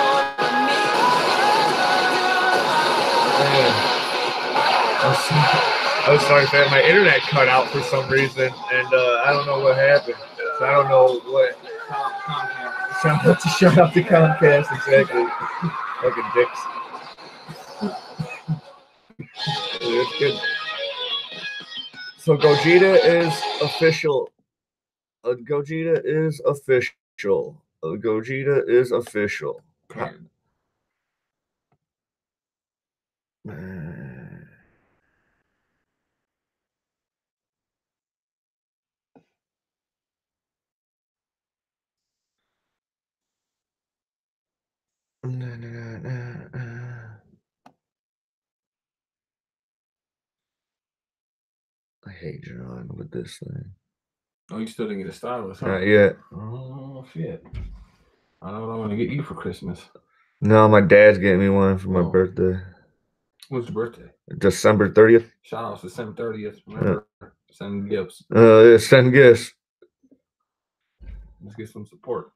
I was sorry, fam. My internet cut out for some reason, and I don't know what happened. So I don't know what. Shout out to Comcast, exactly. Fucking dicks. It's good. So Gogeta is official. Gogeta is official. Gogeta is official. I hate John with this thing. Oh, you still didn't get a stylus, huh? Not yet. Oh, shit. I know what I'm going to get you for Christmas. No, my dad's getting me one for my birthday. When's your birthday? December 30th. Shout out to December 30th. Remember, send gifts. Send gifts. Let's get some support.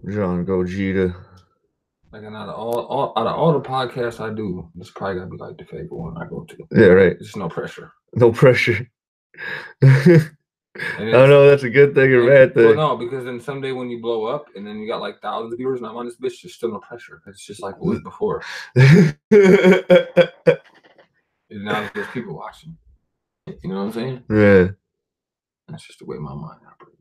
John Gogeta. Like, and out of all the podcasts I do, this probably gotta be like the favorite one I go to. Yeah, right. There's no pressure. No pressure. I don't know. That's a good thing or bad thing. Well, no, because then someday when you blow up and then you got like thousands of viewers and I'm on this bitch, there's still no pressure. It's just like it was before. And now there's people watching. You know what I'm saying? Yeah. That's just the way my mind operates.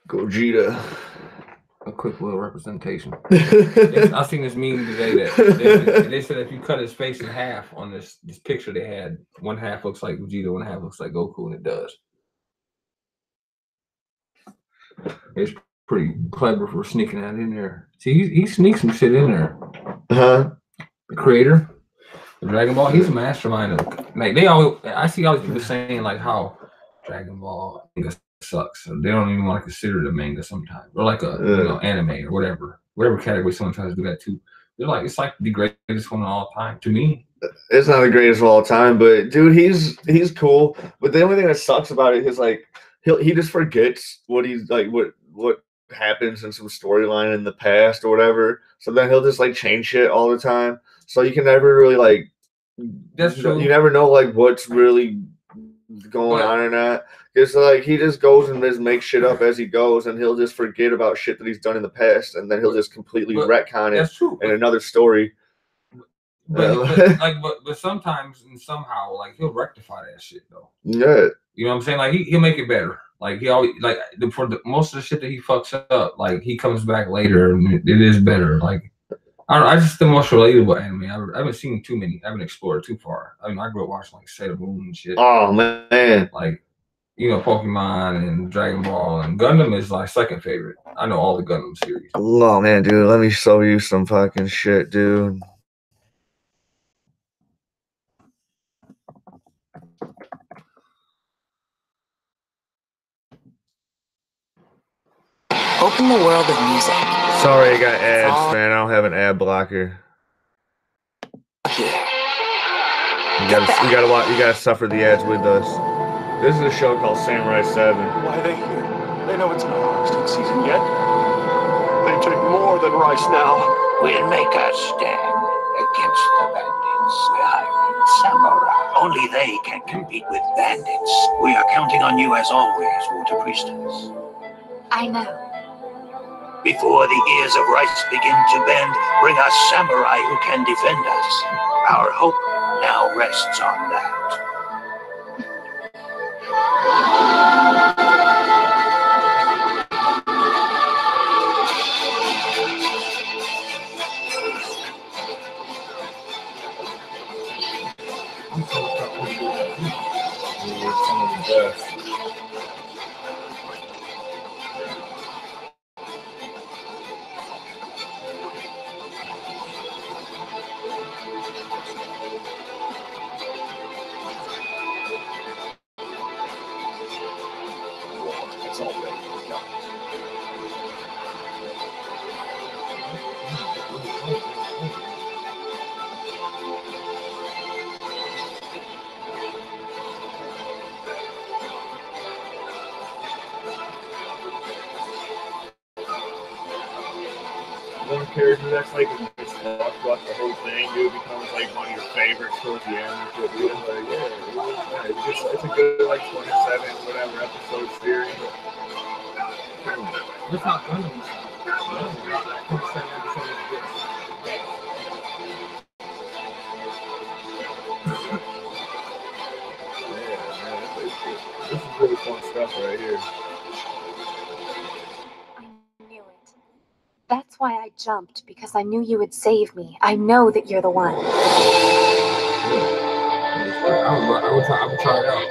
Gogeta. a quick little representation. I seen this meme today that they said if you cut his face in half on this picture they had, one half looks like Vegeta, one half looks like Goku, and it does. It's pretty clever for sneaking that in there. See, he sneaks some shit in there. The creator of Dragon Ball, he's a mastermind of like I see all these people saying like how Dragon Ball sucks. So they don't even want to consider it a manga sometimes. Or like a anime or whatever category someone tries to do that too. They're like, it's like the greatest one of all time to me. It's not the greatest of all time, but dude, he's cool. But the only thing that sucks about it is like he just forgets what he's like what happens in some storyline in the past or whatever. So then he'll just like change shit all the time. So you can never really like. That's true. You never know like what's really going on or not. It's like he just goes and just makes shit up as he goes, and he'll just forget about shit that he's done in the past, and then he'll just completely retcon it in another story. But sometimes and somehow like he'll rectify that shit though. Yeah. You know what I'm saying? Like he'll make it better. Like he always like for most of the shit that he fucks up, like he comes back later and it is better. Like I don't know, I just the most relatable anime. I haven't seen too many. I haven't explored too far. I mean, I grew up watching like Sailor Moon and shit. Oh man. Like, you know, Pokemon and Dragon Ball and Gundam is my second favorite. I know all the Gundam series. Oh man, dude, let me show you some fucking shit, dude. Open the world of music. Sorry, I got ads, man. I don't have an ad blocker. You gotta suffer the ads with us. This is a show called Samurai 7. Why are they here? They know it's not harvesting season yet. They take more than rice now. We'll make our stand against the bandits. We're hiring samurai. Only they can compete with bandits. We are counting on you as always, Water Priestess. I know. Before the ears of rice begin to bend, bring us samurai who can defend us. Our hope now rests on that. One character that's like just watch the whole thing, dude, becomes like one of your favorites towards the end. Like, yeah, it's a good like 27 whatever episode series. It's not Gundam. This is really fun stuff right here. I knew it. That's why I jumped, because I knew you would save me. I know that you're the one. I would try it out.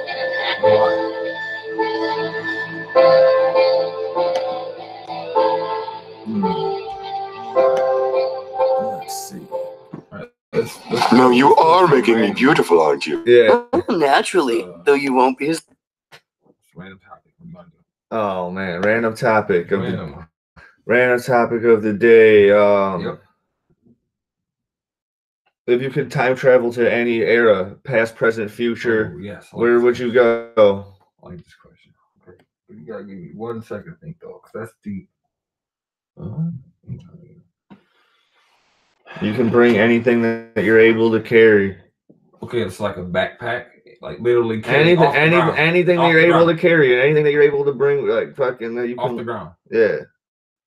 Let's see. Now you are making me beautiful, aren't you? Yeah. Naturally, though you won't be as... Random topic. Oh man, random topic of the day. Yep. If you could time travel to any era, past, present, future, where would you go? I like this question. Okay. You gotta give me 1 second to think though, because that's deep. You can bring anything that you're able to carry. Okay, it's like a backpack, like literally anything that you're able to carry, anything that you're able to bring, like fucking that you off can the ground. Yeah.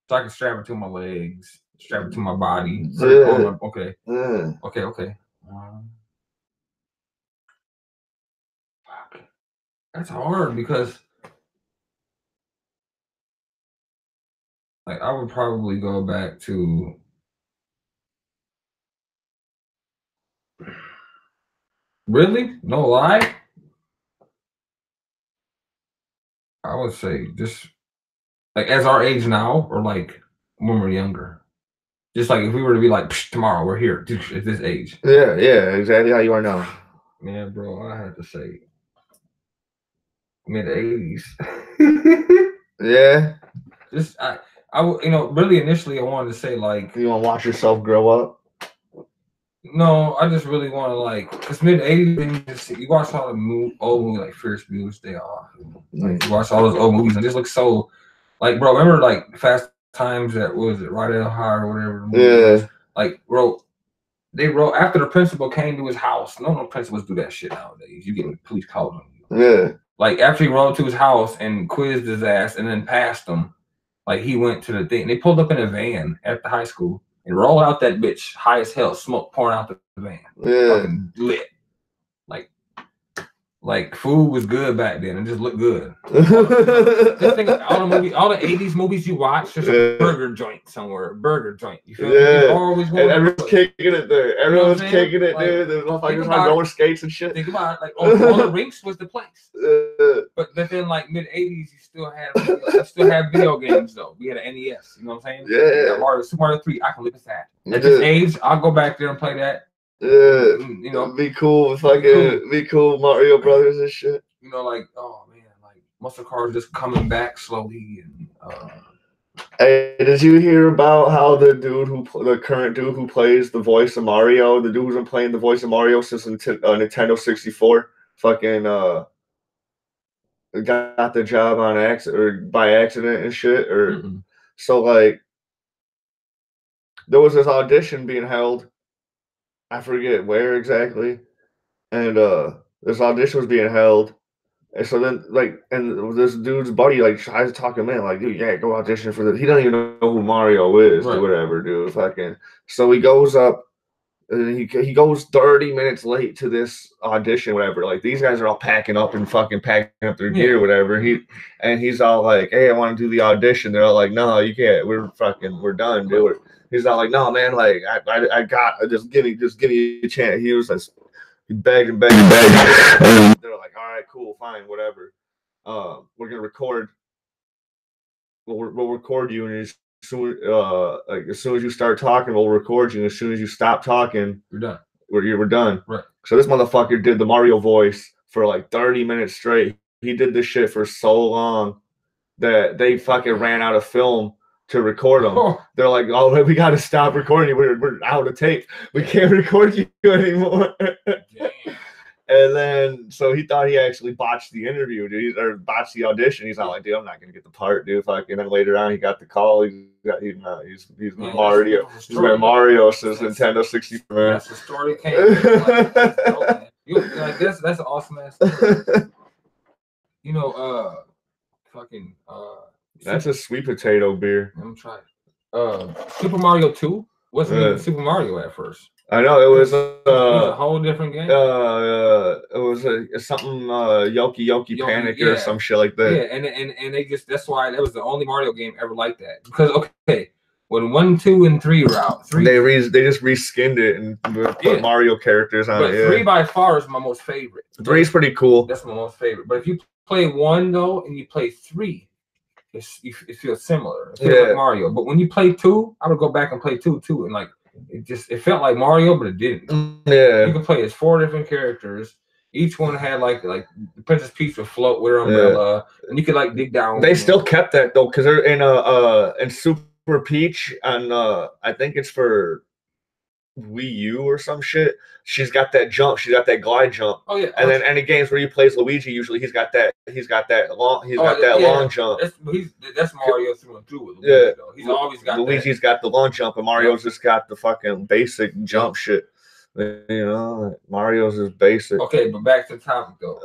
So I can strap it to my legs, strap it to my body. Yeah. Okay. Yeah. Okay. Fuck. That's hard because Like I would probably go back to. Really? No lie? I would say just like as our age now, or like when we're younger. Just like if we were to be like tomorrow, we're here at this age. Yeah, exactly how you are now. Man, bro, I had to say mid-80s. Yeah. Just really initially I wanted to say like you want to watch yourself grow up. No, I just really want to like, cause mid-80s, you watch all the old movies like Fierce Bueller's Day Off. Like you watch all those old movies and just look so, like, bro. Remember like Fast Times at what was it, Right at High or whatever? Yeah. Like, bro, they wrote after the principal came to his house. No principals do that shit nowadays. You get the police called on you. Yeah. Like after he rode to his house and quizzed his ass and then passed him, like he went to the thing. They pulled up in a van at the high school. And roll out that bitch high as hell, smoke pouring out the van. Yeah. Fucking lit. Like food was good back then and just looked good. Just think all the 80s movies you watch, there's a burger joint somewhere. Burger joint. You feel me? Always and everyone's kicking it there. Everyone's kicking it, like, dude. There's motherfuckers on roller skates and shit. Think about it, like all the rinks was the place. But then like mid-80s, you still had video games though. We had an NES, you know what I'm saying? Yeah. Super Mario 3, I can live with that. At this age, I'll go back there and play that. Yeah, you know, be cool. Be cool, Mario Brothers and shit. You know, like oh man, like muscle cars just coming back slowly. And hey, did you hear about how the current dude who plays the voice of Mario, the dude who's been playing the voice of Mario since Nintendo 64, fucking got the job on accident or by accident and shit, or so like there was this audition being held. I forget where exactly, and this audition was being held, and so then and this dude's buddy tries to talk him in, like, dude, yeah, go audition for this. He doesn't even know who Mario is or whatever, dude. Fucking, so he goes up, and he goes 30 minutes late to this audition, whatever. Like these guys are all packing up and fucking packing up their gear, whatever. He's all like, hey, I want to do the audition. They're all like, no, you can't. We're done, dude. He's not like, no, man, like I got just give me a chance. He was like, he begged and begged and begged. And they're like, all right, cool, fine, whatever. We're gonna record. We'll record you, and as soon as you start talking, we'll record you. And as soon as you stop talking, you're done. We're done. Right. So this motherfucker did the Mario voice for like 30 minutes straight. He did this shit for so long that they fucking ran out of film to record them. They're like, oh, we got to stop recording you. We're out of tape. We can't record you anymore. And then, so he thought he actually botched the interview, dude, or botched the audition. He's not like, dude, I'm not gonna get the part, dude. And then later on, he got the call. He's Mario. He's been Mario since Nintendo 64. That's the story came. Like that's an awesome ass story. You know, that's a sweet potato beer. I'm trying. Super Mario 2 wasn't even Super Mario at first. I know it was a whole different game. It was something Yoki Panic or some shit like that. Yeah, and they just that's why that was the only Mario game ever like that. Because when 1, 2, and 3 were out, they just reskinned it and put Mario characters on it. But 3 by far is my most favorite. 3 is pretty cool. That's my most favorite. But if you play 1 though and you play 3. It feels similar. It feels like Mario. But when you play 2, I would go back and play 2 too. And like it felt like Mario, but it didn't. Yeah. You could play as 4 different characters. Each one had like the Princess Peach would float with her umbrella, and you could like dig down. They still kept that though, because they're in Super Peach, and I think it's for Wii U or some shit. She's got that jump. She's got that glide jump. Oh yeah. And then any games where he plays Luigi, usually he's got that long jump. That's Mario through and through with Luigi, yeah. Though. He's always got Luigi's got the long jump, and Mario's just got the fucking basic jump shit. You know, Mario's is basic. Okay, but back to the topic though.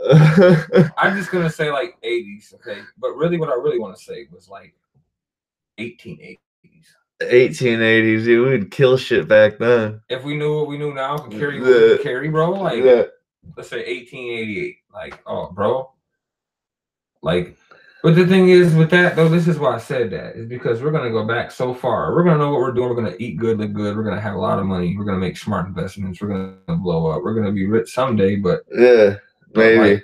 I'm just gonna say like 80s, okay? But really what I really want to say was like 1880s. 1880s, dude, we'd kill shit back then. If we knew what we knew now, could carry what we could carry, bro. Like, let's say 1888. Like, oh, bro. Like, But the thing is with that though, this is why I said that, is because we're gonna go back so far. We're gonna know what we're doing. We're gonna eat good, live good. We're gonna have a lot of money. We're gonna make smart investments. We're gonna blow up. We're gonna be rich someday. But yeah, maybe.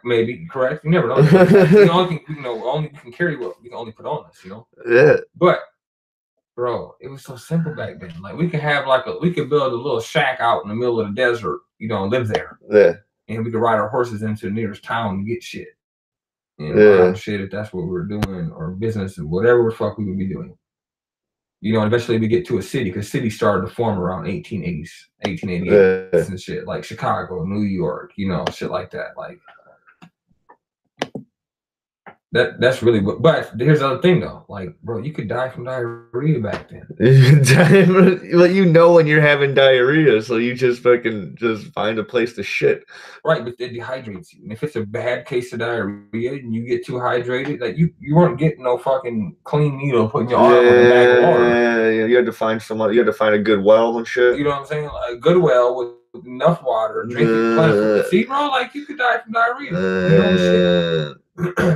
Maybe correct. You never know. The only thing only we can carry what we can only put on us. Yeah. But bro, it was so simple back then. Like we could have we could build a little shack out in the middle of the desert. Live there. Yeah. And we could ride our horses into the nearest town and get shit. And shit, if that's what we're doing, or business, or whatever the fuck we would be doing. And eventually we get to a city, because cities started to form around 1880s, 1888 and shit, like Chicago, New York, shit like that. Like that's really what. But here's the other thing though, like, bro, you could die from diarrhea back then. When you're having diarrhea, so you just fucking find a place to shit. Right, but it dehydrates you. And if it's a bad case of diarrhea and you get too hydrated, like you weren't getting no fucking clean needle putting your arm in a bag of water. Yeah, you had to find someone. You had to find a good well and shit. You know what I'm saying? Like a good well with enough water, drinking plentiful. See, bro, like you could die from diarrhea.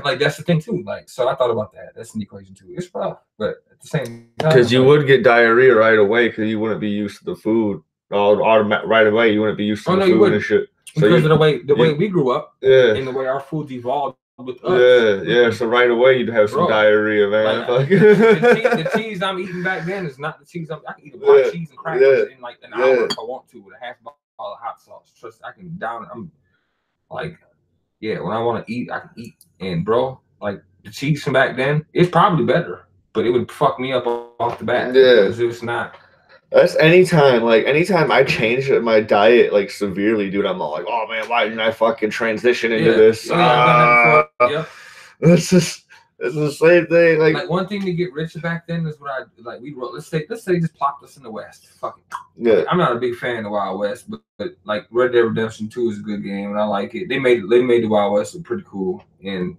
Like that's the thing too. Like, so I thought about that. That's an equation too. It's rough, but at the same time, because you would get diarrhea right away because you wouldn't be used to the food. Right away, you wouldn't be used to the food and shit. Because of the way we grew up, and the way our foods evolved with us. Yeah. So right away you'd have some diarrhea, man. Like, the cheese I'm eating back then is not the cheese I can eat a block of cheese and crackers in like an hour if I want to with a half bottle of hot sauce. Trust, I can down it. I'm like, when I want to eat, I can eat. And bro, like the cheese from back then, it's probably better, but it would fuck me up off the bat. Yeah, because it's not. That's anytime I change my diet like severely, dude. I'm all like, oh man, why didn't I fucking transition into this? It's the same thing. Like one thing to get rich back then is what I like. We wrote. Let's say just plopped us in the West. Fuck it. Yeah. I'm not a big fan of Wild West, but like Red Dead Redemption 2 is a good game and I like it. They made the Wild West look pretty cool and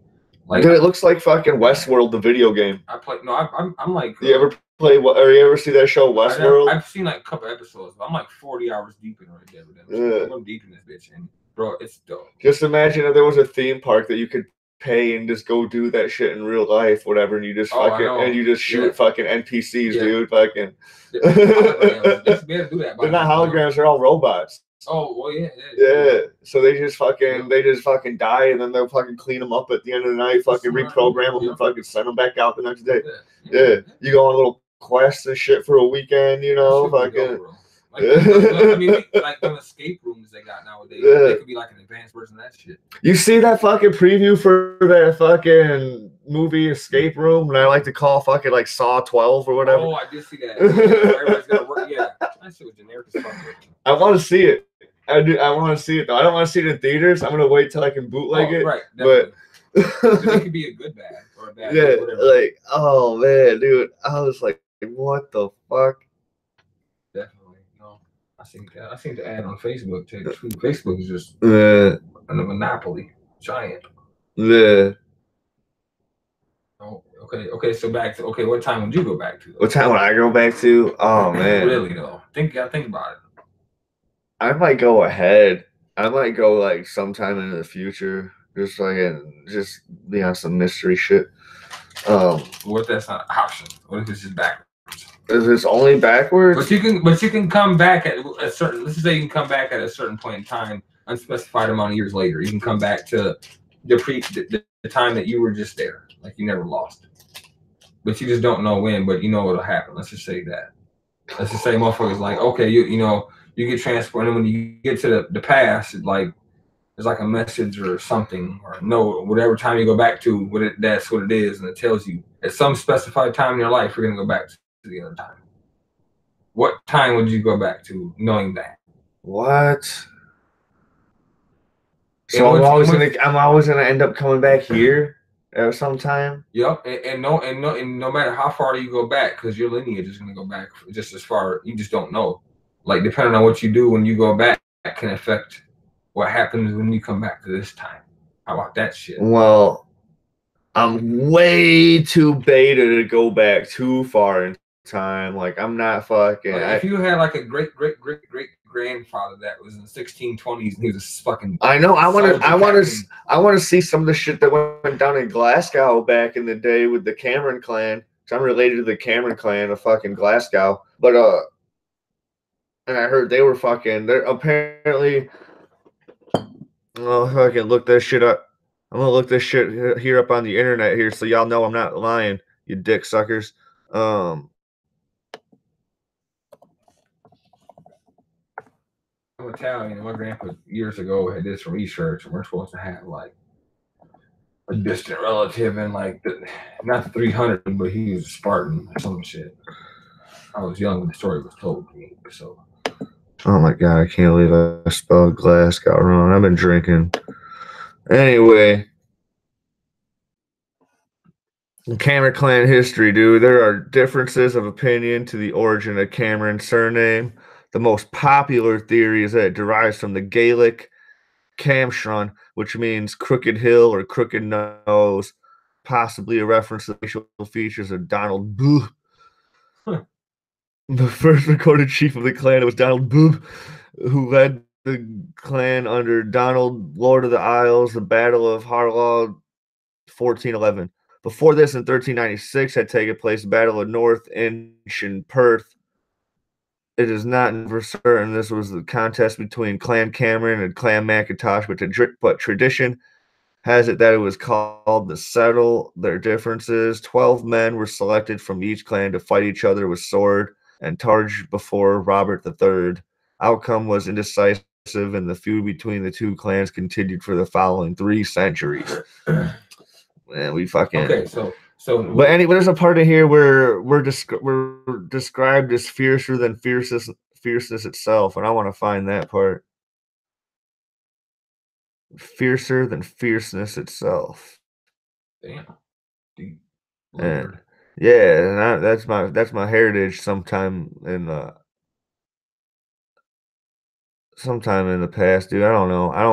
like. Dude, it looks like fucking Westworld, the video game. I'm like. You ever play? Or you ever see that show Westworld? I've seen like a couple episodes, but I'm like 40 hours deep in Red Dead Redemption. I'm deep in this bitch, and bro, it's dope. Just imagine if there was a theme park that you could pay and just go do that shit in real life, whatever, and you just shoot fucking NPCs, dude. Fucking. They're not holograms; they're all robots. Oh well, yeah. So they just fucking die, and then they'll fucking clean them up at the end of the night, fucking reprogram them, and fucking send them back out the next day. Yeah. You go on a little quests and shit for a weekend, fucking. I mean, like them escape rooms they got nowadays. They could be like an advanced version of that shit. You see that fucking preview for that fucking movie Escape Room, and I like to call fucking like Saw 12 or whatever. Oh, I did see that. Everybody's gonna work. Yeah, that shit was generic as fuck. I want to see it. I want to see it though. I don't want to see it in theaters. I'm gonna wait till I can bootleg it. Right, definitely. But it could be a good bad or a bad. Yeah, or whatever. like oh man, dude, I was like, what the fuck? I seen the ad on Facebook. Facebook is just a monopoly, giant. Yeah. Oh, okay. So back to what time would you go back to? What time would I go back to? Oh man. Really though, think about it. I might go ahead. I might go like sometime in the future, just be on some mystery shit. What if that's not an option? What if it's just backwards? Is this only backwards? But you can come back at a certain. Let's just say you can come back at a certain point in time, unspecified amount of years later. You can come back to the time that you were just there, like you never lost. But you just don't know when. But you know what'll happen. Let's just say that. Let's just say motherfuckers like, okay, you get transported, and when you get to the past, there's like a message or something, or whatever time you go back to, that's what it is, and it tells you at some specified time in your life you're gonna go back to the other time. What time would you go back to, knowing that? What? So I'm always gonna end up coming back here at some time. Yep, and no matter how far you go back, because your lineage is gonna go back just as far. You just don't know. Like depending on what you do when you go back, can affect what happens when you come back to this time. How about that shit? Well, I'm way too beta to go back too far in time. Like I'm not fucking. If you had like a great grandfather that was in the 1620s, and he was a fucking. I know. I want to see some of the shit that went down in Glasgow back in the day with the Cameron clan. So I'm related to the Cameron clan of fucking Glasgow, but and I heard they were fucking. They're apparently. Oh, if I can look this shit up. I'm gonna look this shit here up on the internet here, so y'all know I'm not lying, you dick suckers. I'm Italian, and my grandpa years ago had this research, and we're supposed to have like a distant relative in like not the 300, but he was a Spartan or some shit. I was young when the story was told to me, so. Oh my god, I can't believe I spelled Glasgow wrong. I've been drinking. Anyway. Cameron clan history, dude. There are differences of opinion to the origin of Cameron's surname. The most popular theory is that it derives from the Gaelic Camshron, which means crooked hill or crooked nose, possibly a reference to the facial features of Donald Booth. The first recorded chief of the clan was Donald Booth, who led the clan under Donald, Lord of the Isles, the Battle of Harlaw, 1411. Before this, in 1396, had taken place the Battle of North Inch in Perth. It is not for certain this was the contest between Clan Cameron and Clan Macintosh, but tradition has it that it was called to settle their differences. 12 men were selected from each clan to fight each other with sword and targe before Robert III. Outcome was indecisive, and the feud between the two clans continued for the following 3 centuries. Man, we fucking okay. So, but anyway, there's a part of here where we're described as fiercer than fierceness itself, and I want to find that part. Fiercer than fierceness itself. Damn. And, yeah, and that's my heritage. Sometime in the past, dude. I don't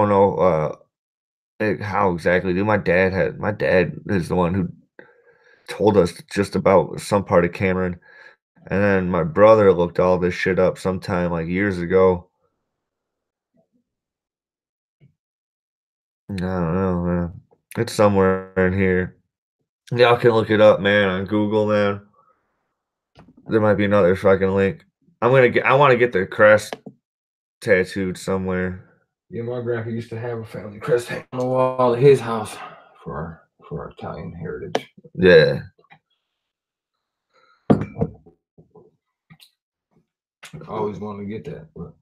know. How exactly, dude. My dad is the one who told us just about some part of Cameron, and then my brother looked all this shit up sometime like years ago. I don't know, man. It's somewhere in here. Y'all can look it up, man, on Google, man. There might be another fucking link. I want to get the crest tattooed somewhere. Yeah, my grandpa used to have a family crest on the wall at his house for our Italian heritage. Yeah. I always wanted to get that. But.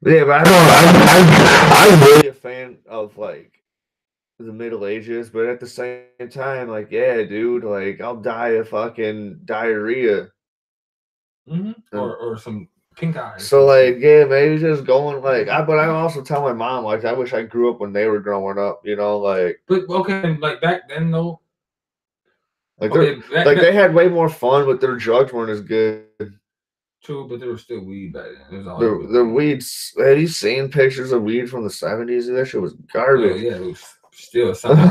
Yeah, but I'm really a fan of like the Middle Ages, but at the same time, like, yeah, dude, like I'll die of fucking diarrhea. Or some pink eyes. So like, yeah, maybe just going like but I also tell my mom, like, I wish I grew up when they were growing up, you know, like. But okay, like back then though. Like they had way more fun, but their drugs weren't as good. True, but there was still weed back then. The weeds. Have you seen pictures of weed from the 70s? That shit was garbage. Yeah, it was still something.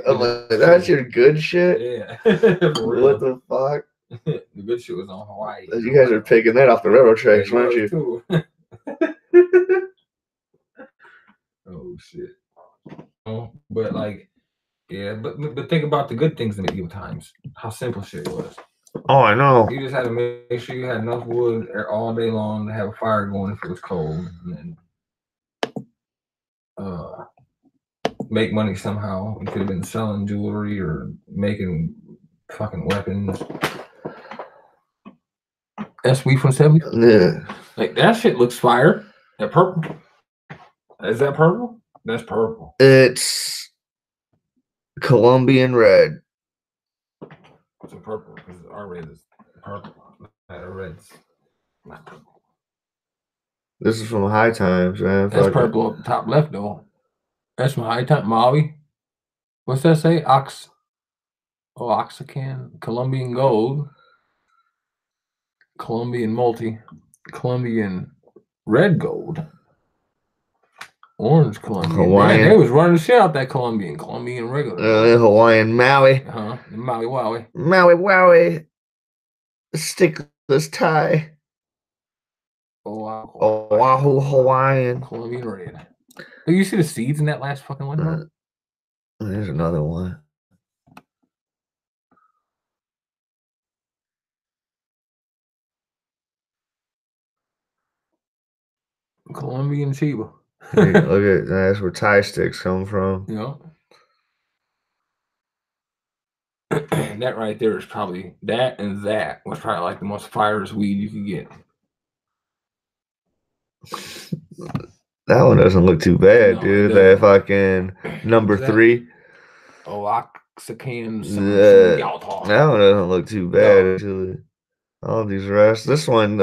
I'm like, that's your good shit. Yeah. What the fuck? The good shit was on Hawaii. You guys are picking that off the railroad tracks, weren't you? Oh shit. Oh, but like, yeah, but think about the good things in medieval times. How simple shit was. Oh, I know. You just had to make sure you had enough wood all day long to have a fire going if it was cold, and then make money somehow. You could have been selling jewelry or making fucking weapons. That's weed from 70. Yeah. Like that shit looks fire. That purple. Is that purple? That's purple. It's Colombian red. It's a purple because our red is purple. Our red's not purple. This is from High Times, man. That's purple up the top left though. That's from High Times. Maui. What's that say? Oxacan. Colombian gold. Colombian multi. Colombian red gold. Orange Colombian. Hawaiian. Man, they was running the shit out that Colombian regular. Hawaiian Maui. Maui Wowie. Maui Wowie. Stickless tie. Oahu Hawaiian. Colombian red. Do you see the seeds in that last fucking one, bro? There's another one. Colombian Chiba. Look at that's where Thai sticks come from. Yeah. That right there is probably that was probably like the most firest weed you could get. That one doesn't look too bad, No, dude. That fucking number 3. Oaxacan. That one doesn't look too bad, actually. All these rest. This one,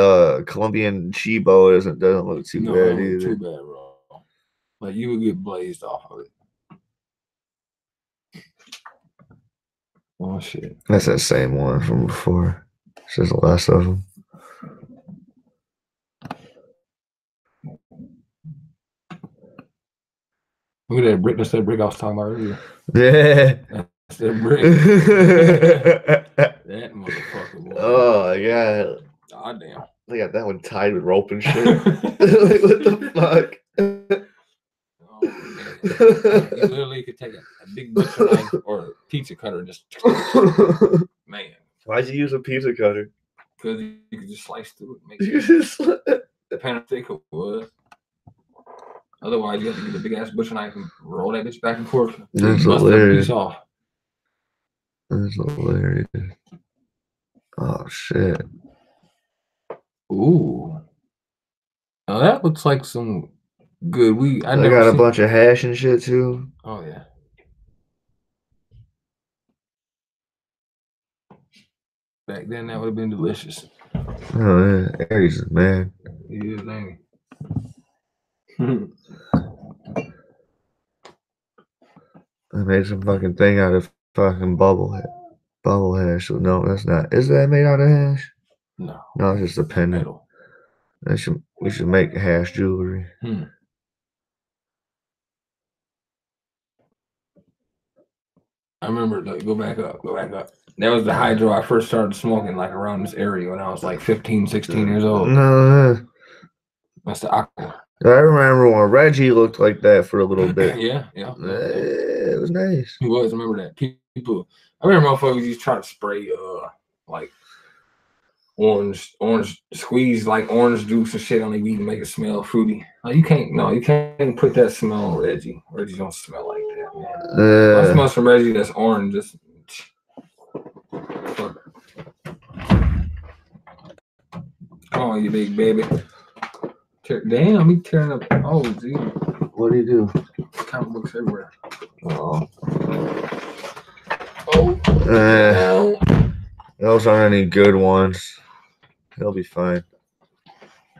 Colombian Chibo, doesn't look too bad either. Too bad, bro. Like you would get blazed off of it. Oh shit. That's that same one from before. It's just less of them. Look at that brick. That's that brick I was talking about earlier. Yeah. That's that brick. That motherfucker. Boy. Oh my god. God damn. They got that one tied with rope and shit. Like, what the fuck? Oh, you literally could take a big butcher knife or a pizza cutter and just man. Why'd you use a pizza cutter? Because you could just slice through it. Make it depending how thick it was. Otherwise, you have to get a big ass butcher knife and roll that bitch back and forth. That's hilarious. That's hilarious. Oh shit. Ooh. Oh, that looks like some good weed. I got a bunch of hash and shit too. Oh yeah. Back then, that would have been delicious. Oh yeah, Aries is mad. He is, ain't he? I made some fucking thing out of fucking bubble hash. No, that's not. Is that made out of hash? No. No, it's just a pendant. We should make hash jewelry. I remember, like, go back up. That was the hydro I first started smoking, like, around this area when I was, like, 15, 16 years old. No. That's the aqua. I remember when Reggie looked like that for a little bit. Yeah. It was nice. He was. I remember that. People, I remember motherfuckers used to try to spray, like, orange squeeze like orange juice and shit on the weed and make it smell fruity. Like, you can't put that smell on Reggie. Reggie don't smell like that, man. I smell some Reggie that's orange. Just come on, you big baby. Damn, he tearing up. Oh, gee. What do you do? Comic books everywhere. Oh. Oh. Those aren't any good ones. He'll be fine.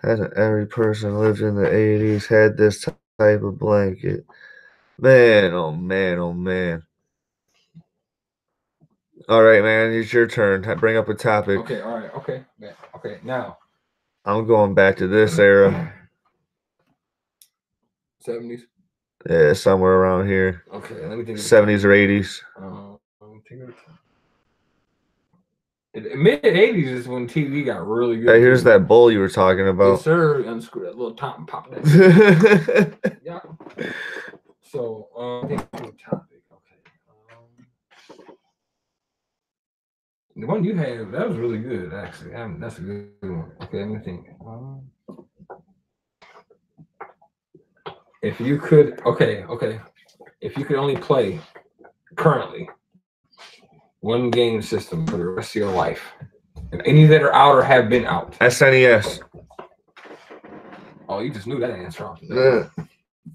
Hasn't every person lived in the 80s had this type of blanket? Man, oh man, oh man. All right, man, it's your turn. Bring up a topic. Okay, all right, okay, now. I'm going back to this era. 70s? Yeah, somewhere around here. Okay, let me think. 70s or 80s. Mid 80s is when TV got really good. Hey, here's that bowl you were talking about. Yes, sir. Unscrew that little top and pop that. Yeah. So, I think topic. Okay. The one you have, that was really good, actually. That's a good one. Okay, let me think. If you could, okay. If you could only play currently one game system for the rest of your life, and any that are out or have been out. SNES. Oh, you just knew that answer off. Yeah.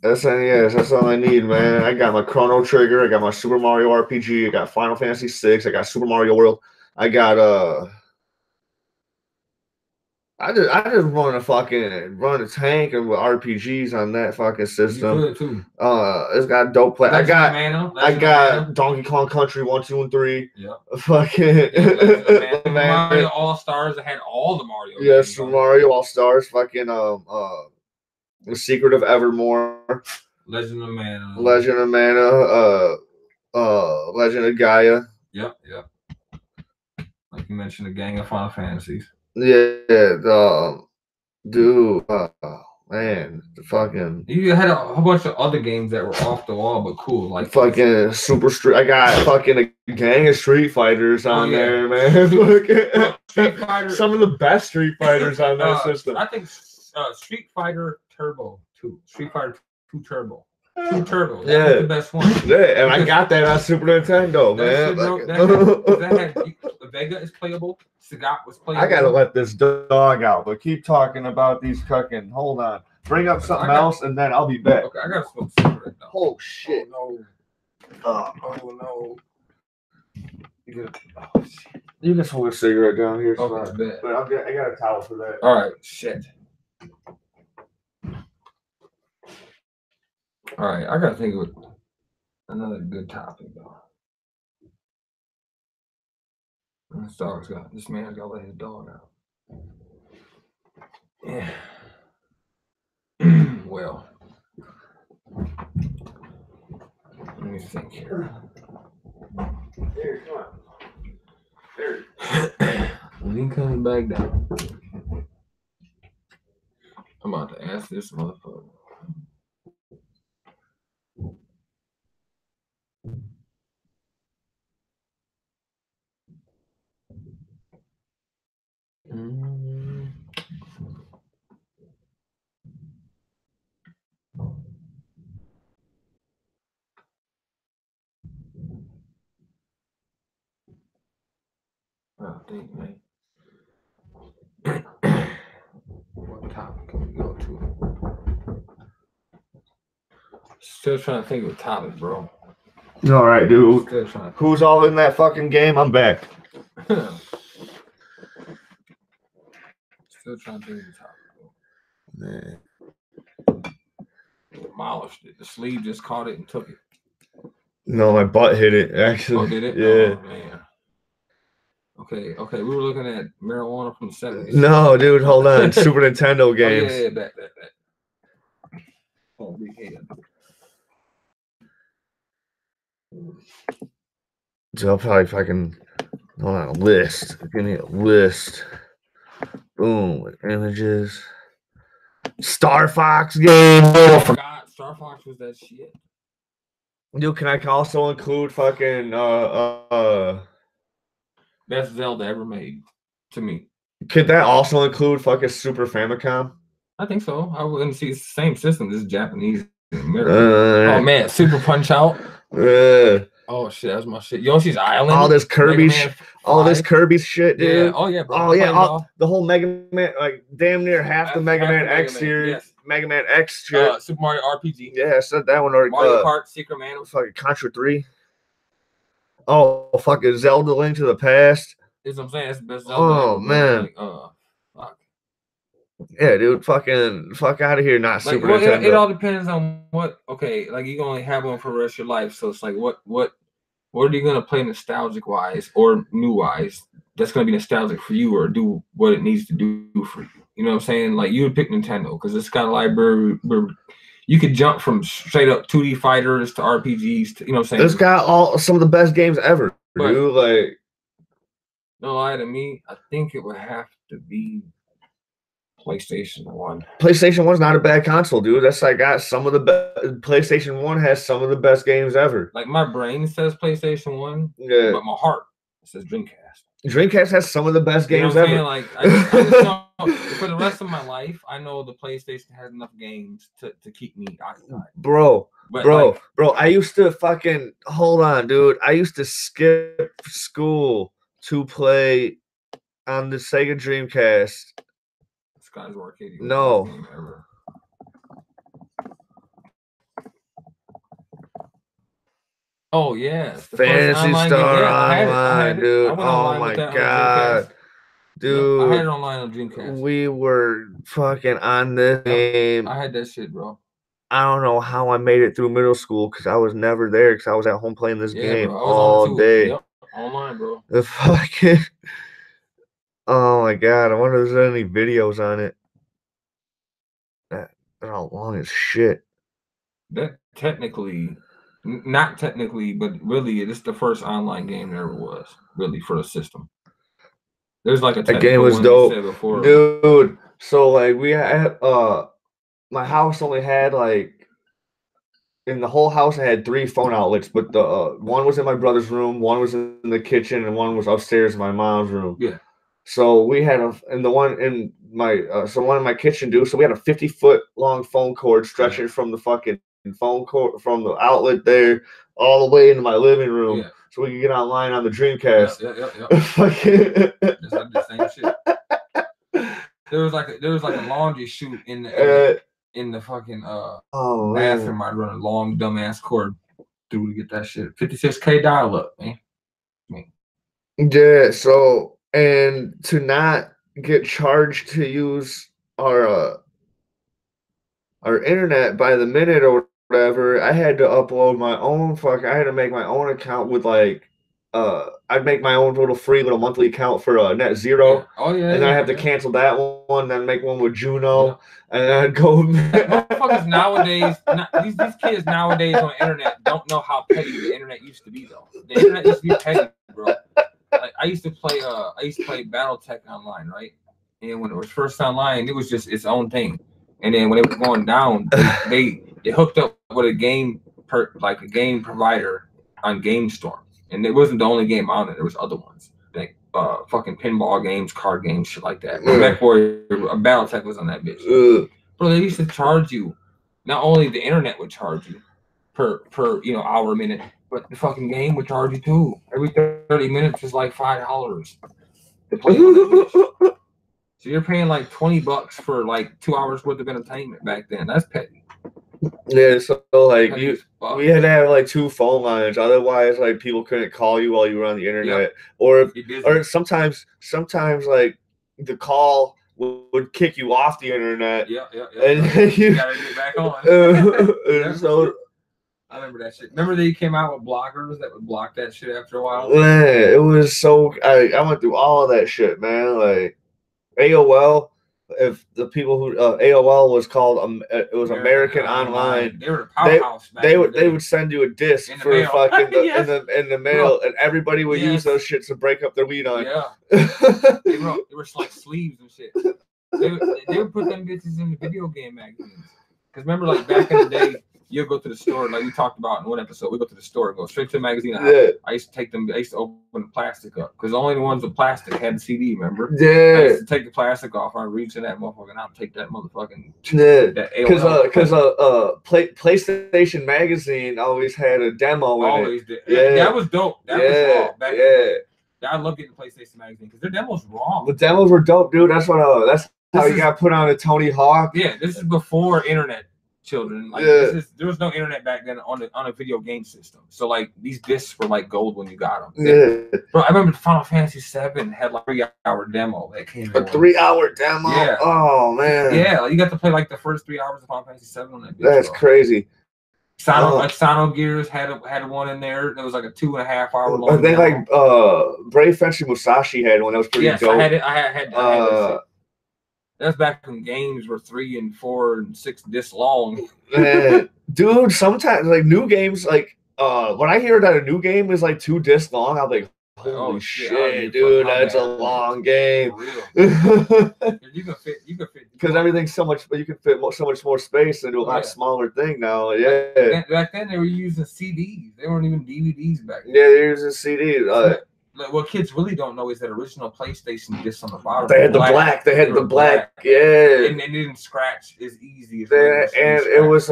SNES. That's all I need, man. I got my Chrono Trigger. I got my Super Mario RPG. I got Final Fantasy VI. I got Super Mario World. I got I just run a tank and with RPGs on that fucking system. You could too. It's got dope play. I got Donkey Kong Country 1, 2, and 3. Yeah. Fucking Mario All Stars that had all the Mario. Yes, Mario All Stars. Fucking The Secret of Evermore. Legend of Mana. Legend of Gaia. Yep. Like you mentioned, a gang of Final Fantasies. Yeah, Dude, man, the fucking. You had a whole bunch of other games that were off the wall but cool, like fucking Super Street. I got fucking a gang of Street Fighters on there, man. Street Fighter. Some of the best Street Fighters on that system. I think Street Fighter Turbo 2. Street Fighter 2 Turbo. 2 Turbo. That was the best one. Yeah, and I got that on Super Nintendo, man. That had Vega is playable. Sagat was playable. I gotta let this dog out, but keep talking about these cooking. Hold on. Bring up something else, and then I'll be back. Okay, I gotta smoke a cigarette now. Oh shit! Oh no! You can smoke a cigarette down here. Okay, bet. But I got a towel for that. All right, shit. All right, I gotta think of another good topic though. This man's gotta let his dog out. Yeah. Well, let me think here. Here, come on. There. When he comes back down, I'm about to ask this motherfucker. I think, man. What topic can we go to? Still trying to think of a topic, bro. All right, dude. Who's all in that fucking game? I'm back. Still trying to think of a topic, bro. Man. Demolished it. The sleeve just caught it and took it. No, my butt hit it, actually. Oh, did it? Yeah. Oh, man. Okay. We were looking at marijuana from the 70s. No, dude, hold on. Super Nintendo games. Oh, yeah, back. Oh, big head. So I'll probably fucking hold on, a list. Give me a list. Boom, with images. Star Fox game. I forgot Star Fox was that shit. Dude, can I also include fucking best Zelda ever made to me? Could that also include fucking Super Famicom? I think so. I wouldn't see it's the same system. This is Japanese and American. Oh man, Super Punch Out. Oh shit, that's my shit. Yoshi's Island. All this Kirby shit, dude. Yeah. Oh yeah, bro. Oh yeah, the whole Mega Man, like damn near half the Mega Man X series. Yes. Mega Man X shit. Super Mario RPG. Yeah, I said that one. Or Mario Kart, Secret Man. Fucking Contra 3. Oh, fucking Zelda Link to the Past. That's what I'm saying. That's the best Zelda. Oh man. Like, fuck. Yeah, dude. Fuck out of here. Not Super Nintendo. It all depends on what. Okay, like you can only have one for the rest of your life. So it's like, what are you gonna play nostalgic wise or new wise? That's gonna be nostalgic for you, or do what it needs to do for you. You know what I'm saying? Like you would pick Nintendo because it's got a library where you could jump from straight up 2D fighters to RPGs to, you know what I'm saying? It's got some of the best games ever, dude. Like, no lie to me, I think it would have to be PlayStation 1. PlayStation 1's not a bad console, dude. That's like got some of the PlayStation 1 has some of the best games ever. Like my brain says PlayStation 1, yeah, but my heart says Dreamcast. Dreamcast has some of the best games ever. Saying? Like I just know, for the rest of my life, I know the PlayStation has enough games to keep me occupied. Bro, I used to fucking hold on, dude. I used to skip school to play on the Sega Dreamcast. Sky's Arcade. No. Game ever. Oh yes, Fantasy Star Online, dude. Oh my god, dude! I had it online on Dreamcast. We were fucking on this game. I had that shit, bro. I don't know how I made it through middle school because I was never there because I was at home playing this game all day. Yep. Online, bro. The fucking. Oh my god! I wonder if there's any videos on it. They're all long as shit. That technically. Not technically, but really, it's the first online game there ever was. Really, for the system. There's like a game was dope, dude. So like we had my house only had like in the whole house I had 3 phone outlets, but the one was in my brother's room, one was in the kitchen, and one was upstairs in my mom's room. Yeah. So we had the one in my one in my kitchen, dude. So we had a 50-foot long phone cord stretching from the fucking phone cord from the outlet there all the way into my living room, so we could get online on the Dreamcast. Yeah. Just like the same shit. There was like a laundry chute in the fucking bathroom. I'd run a long dumbass cord through to get that shit. 56K dial up, man. Yeah. So and to not get charged to use our internet by the minute or whatever, I had to upload my own I had to make my own account with like I'd make my own free little monthly account for Net Zero. Yeah. Oh yeah. And then I have to cancel that one, then make one with Juno, and then I'd go. Motherfuckers nowadays, these kids nowadays on the internet don't know how petty the internet used to be though. The internet used to be petty, bro. Like I used to play BattleTech online, right? And when it was first online, it was just its own thing. And then when it was going down, they hooked up with a game provider on GameStorm, and it wasn't the only game on it. There was other ones, like fucking pinball games, card games, shit like that. MechWarrior, BattleTech was on that bitch. Bro, they used to charge you. Not only the internet would charge you per hour, minute, but the fucking game would charge you too. Every 30 minutes was like $5 to play on that bitch. So you're paying like $20 for like 2 hours worth of entertainment back then. That's petty. Yeah, so like we had to have like 2 phone lines, otherwise like people couldn't call you while you were on the internet, or sometimes like the call would kick you off the internet. And you gotta get back on. So I remember that shit. Remember they came out with blockers that would block that shit after a while? Man, it was so I went through all of that shit, man. Like AOL, if the people who AOL was called it was American Online. They were a powerhouse. They would send you a disc for fucking in the mail, and everybody would use those shits to break up their weed on. Yeah. they were like sleeves and shit. They would put them bitches in the video game magazines. Because remember, like back in the day, you'll go to the store, like we talked about in one episode. We go to the store and go straight to the magazine. I used to open the plastic up because only the ones with plastic had the CD. Remember? Yeah. I used to take the plastic off. I reach in that motherfucker and I'll take that motherfucking. Because PlayStation magazine always had a demo in always it. Did. Yeah, that was dope. That was raw. Back in the day. I love getting the PlayStation magazine because their demos were raw. The demos were dope, dude. That's what. How you got put on a Tony Hawk. Yeah, this is before internet. Children, like there was no internet back then on a video game system, so like these discs were like gold when you got them. Yeah, bro, I remember Final Fantasy VII had like a 3-hour demo that came. A 3-hour demo? Yeah. Oh man. Yeah, you got to play like the first 3 hours of Final Fantasy VII on that. That's crazy. Sono Gears had one in there that was like a 2.5 hour long. I think like Brave Fencer Musashi had one that was pretty dope. I had it. I had that shit. That's back when games were 3 and 4 and 6 discs long. Man, dude, sometimes like new games, like when I hear that a new game is like 2 discs long, I'm like, holy shit, dude, that's a long game. You can fit. Because everything's so much, but you can fit so much more space into a lot smaller thing now. Yeah. Back then they were using CDs. They weren't even DVDs back then. Yeah, they were using CDs. What kids really don't know is that original PlayStation disc on the bottom. They had the black. They had the black. Yeah. And they didn't scratch as easy as. And it was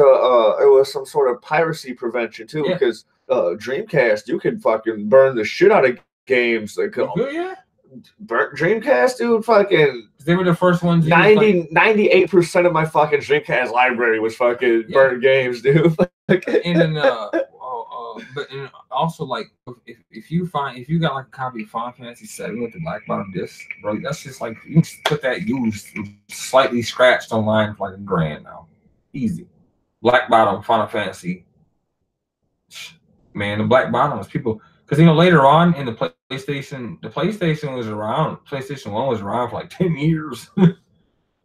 some sort of piracy prevention too, because Dreamcast, you could fucking burn the shit out of games. Like, Dreamcast, dude, fucking. They were the first ones. 98% of my fucking Dreamcast library was fucking burned games, dude. And then but also like if you got like a copy of Final Fantasy VII with the black bottom disc, bro, that's just like you can put that used slightly scratched online for like $1,000 now, easy. Black bottom Final Fantasy, man, the black bottom was people because later on in the PlayStation was around. PlayStation 1 was around for like 10 years.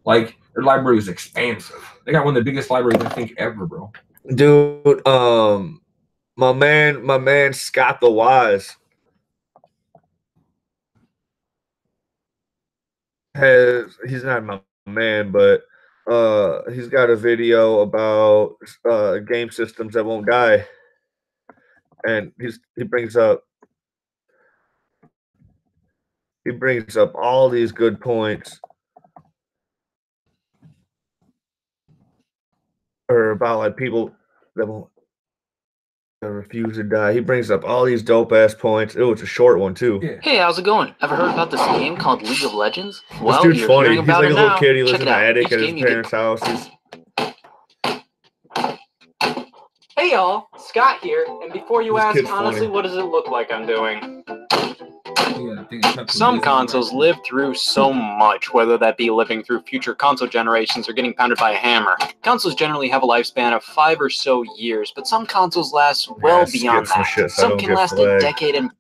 Like their library was expansive. They got one of the biggest libraries I think ever, bro. Dude, my man Scott the Wise he's not my man, but he's got a video about game systems that won't die, and he brings up all these good points, or about like people that won't refuse to die. He brings up all these dope ass points. Oh, it's a short one too. Yeah. Hey, how's it going? Ever heard about this game called League of Legends? Well, this dude's you're funny. hearing He's about like a it little now. kid. He lives Check in it the out. attic Each at his game you parents' house. Hey y'all, Scott here, and before you This ask, kid's honestly, funny. what does it look like I'm doing? Yeah, Some consoles live through so much, whether that be living through future console generations or getting pounded by a hammer. Consoles generally have a lifespan of 5 or so years, but some consoles last well beyond that. Shit, so Some can last a decade and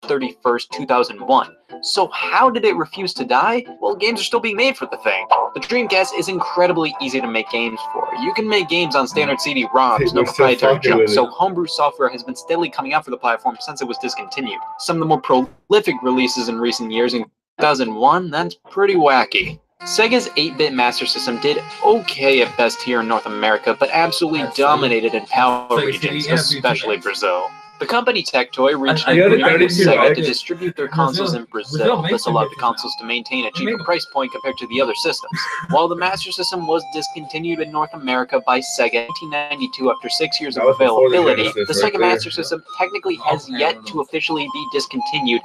31st, 2001. So how did it refuse to die? Well, games are still being made for the thing. The Dreamcast is incredibly easy to make games for. You can make games on standard CD-ROMs, no proprietary junk, so homebrew software has been steadily coming out for the platform since it was discontinued. Some of the more prolific releases in recent years, in 2001, that's pretty wacky. Sega's 8-bit Master System did okay at best here in North America, but absolutely dominated in power regions, especially Brazil. The company Tectoy reached an agreement with Sega to distribute their consoles in Brazil. This allowed the consoles to maintain a cheaper price point compared to the other systems. While the Master System was discontinued in North America by Sega in 1992 after 6 years of availability, the Sega Master System technically has yet to officially be discontinued,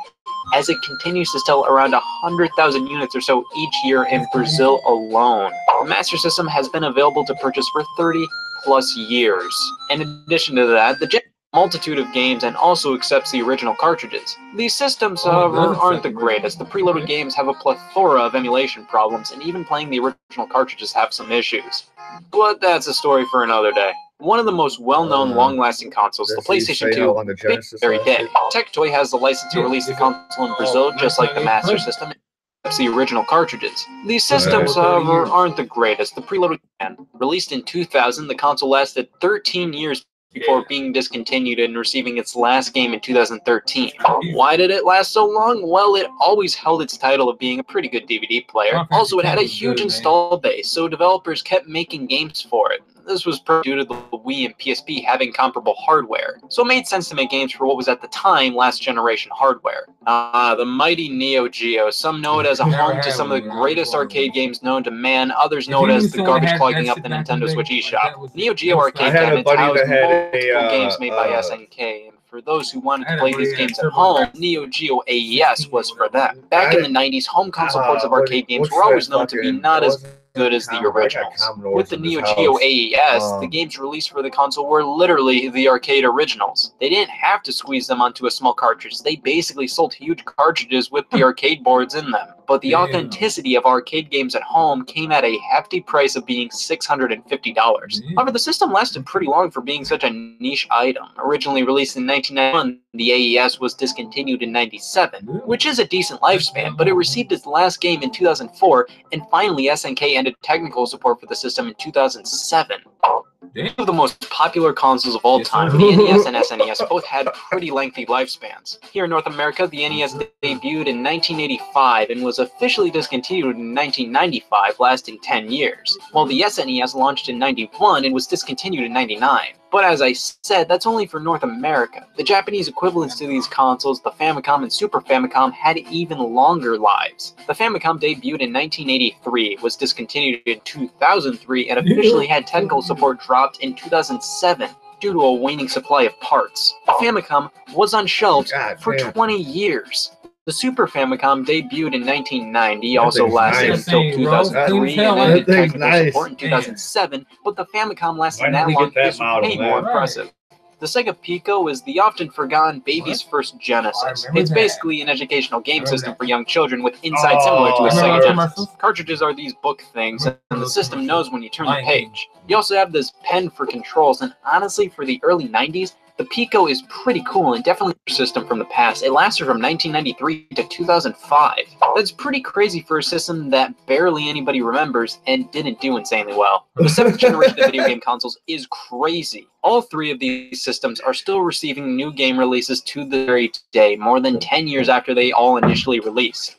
as it continues to sell around 100,000 units or so each year in Brazil alone. The Master System has been available to purchase for 30 plus years. In addition to that, the multitude of games and also accepts the original cartridges. These systems, however, aren't the greatest. The preloaded games have a plethora of emulation problems, and even playing the original cartridges have some issues. But that's a story for another day. One of the most well-known long-lasting consoles, the PlayStation 2, very dead. Tectoy has the license to release the console in Brazil, just like the Master System, except the original cartridges. These systems, however, aren't the greatest. The preloaded game, released in 2000, the console lasted 13 years before being discontinued and receiving its last game in 2013. Why did it last so long? Well, it always held its title of being a pretty good DVD player. Also, it had a huge install base, so developers kept making games for it. This was due to the Wii and PSP having comparable hardware, so it made sense to make games for what was at the time last generation hardware. The mighty Neo Geo. Some know it as a home to some of the greatest arcade games known to man, others know it as the garbage clogging up the Nintendo Switch eShop. Neo Geo arcade cabinets housed multiple games made by SNK, and for those who wanted to play these games at home, Neo Geo AES was for them. Back in the 90s, home console ports of arcade games were always known to be not as good as the originals. With the Neo Geo AES, the games released for the console were literally the arcade originals. They didn't have to squeeze them onto a small cartridge. They basically sold huge cartridges with the arcade boards in them. But the authenticity of arcade games at home came at a hefty price of being $650. However, the system lasted pretty long for being such a niche item. Originally released in 1991, the AES was discontinued in 97, which is a decent lifespan, but it received its last game in 2004, and finally SNK ended technical support for the system in 2007. Two of the most popular consoles of all time, the NES and SNES, both had pretty lengthy lifespans. Here in North America, the NES debuted in 1985 and was officially discontinued in 1995, lasting 10 years, while the SNES launched in 91 and was discontinued in 99. But as I said, that's only for North America. The Japanese equivalents to these consoles, the Famicom and Super Famicom, had even longer lives. The Famicom debuted in 1983, was discontinued in 2003, and officially had technical support dropped in 2007 due to a waning supply of parts. The Famicom was on shelves for 20 years. The Super Famicom debuted in 1990, also lasted until 2003, and ended technical support in 2007, but the Famicom lasting that long is way more impressive. The Sega Pico is the often forgotten baby's first Genesis. It's basically an educational game system for young children with inside similar to a Sega Genesis. Cartridges are these book things, and the system knows when you turn the page. You also have this pen for controls, and honestly, for the early 90s, the Pico is pretty cool and definitely a system from the past. It lasted from 1993 to 2005. That's pretty crazy for a system that barely anybody remembers and didn't do insanely well. The 7th generation of video game consoles is crazy. All 3 of these systems are still receiving new game releases to the very day, more than 10 years after they all initially released.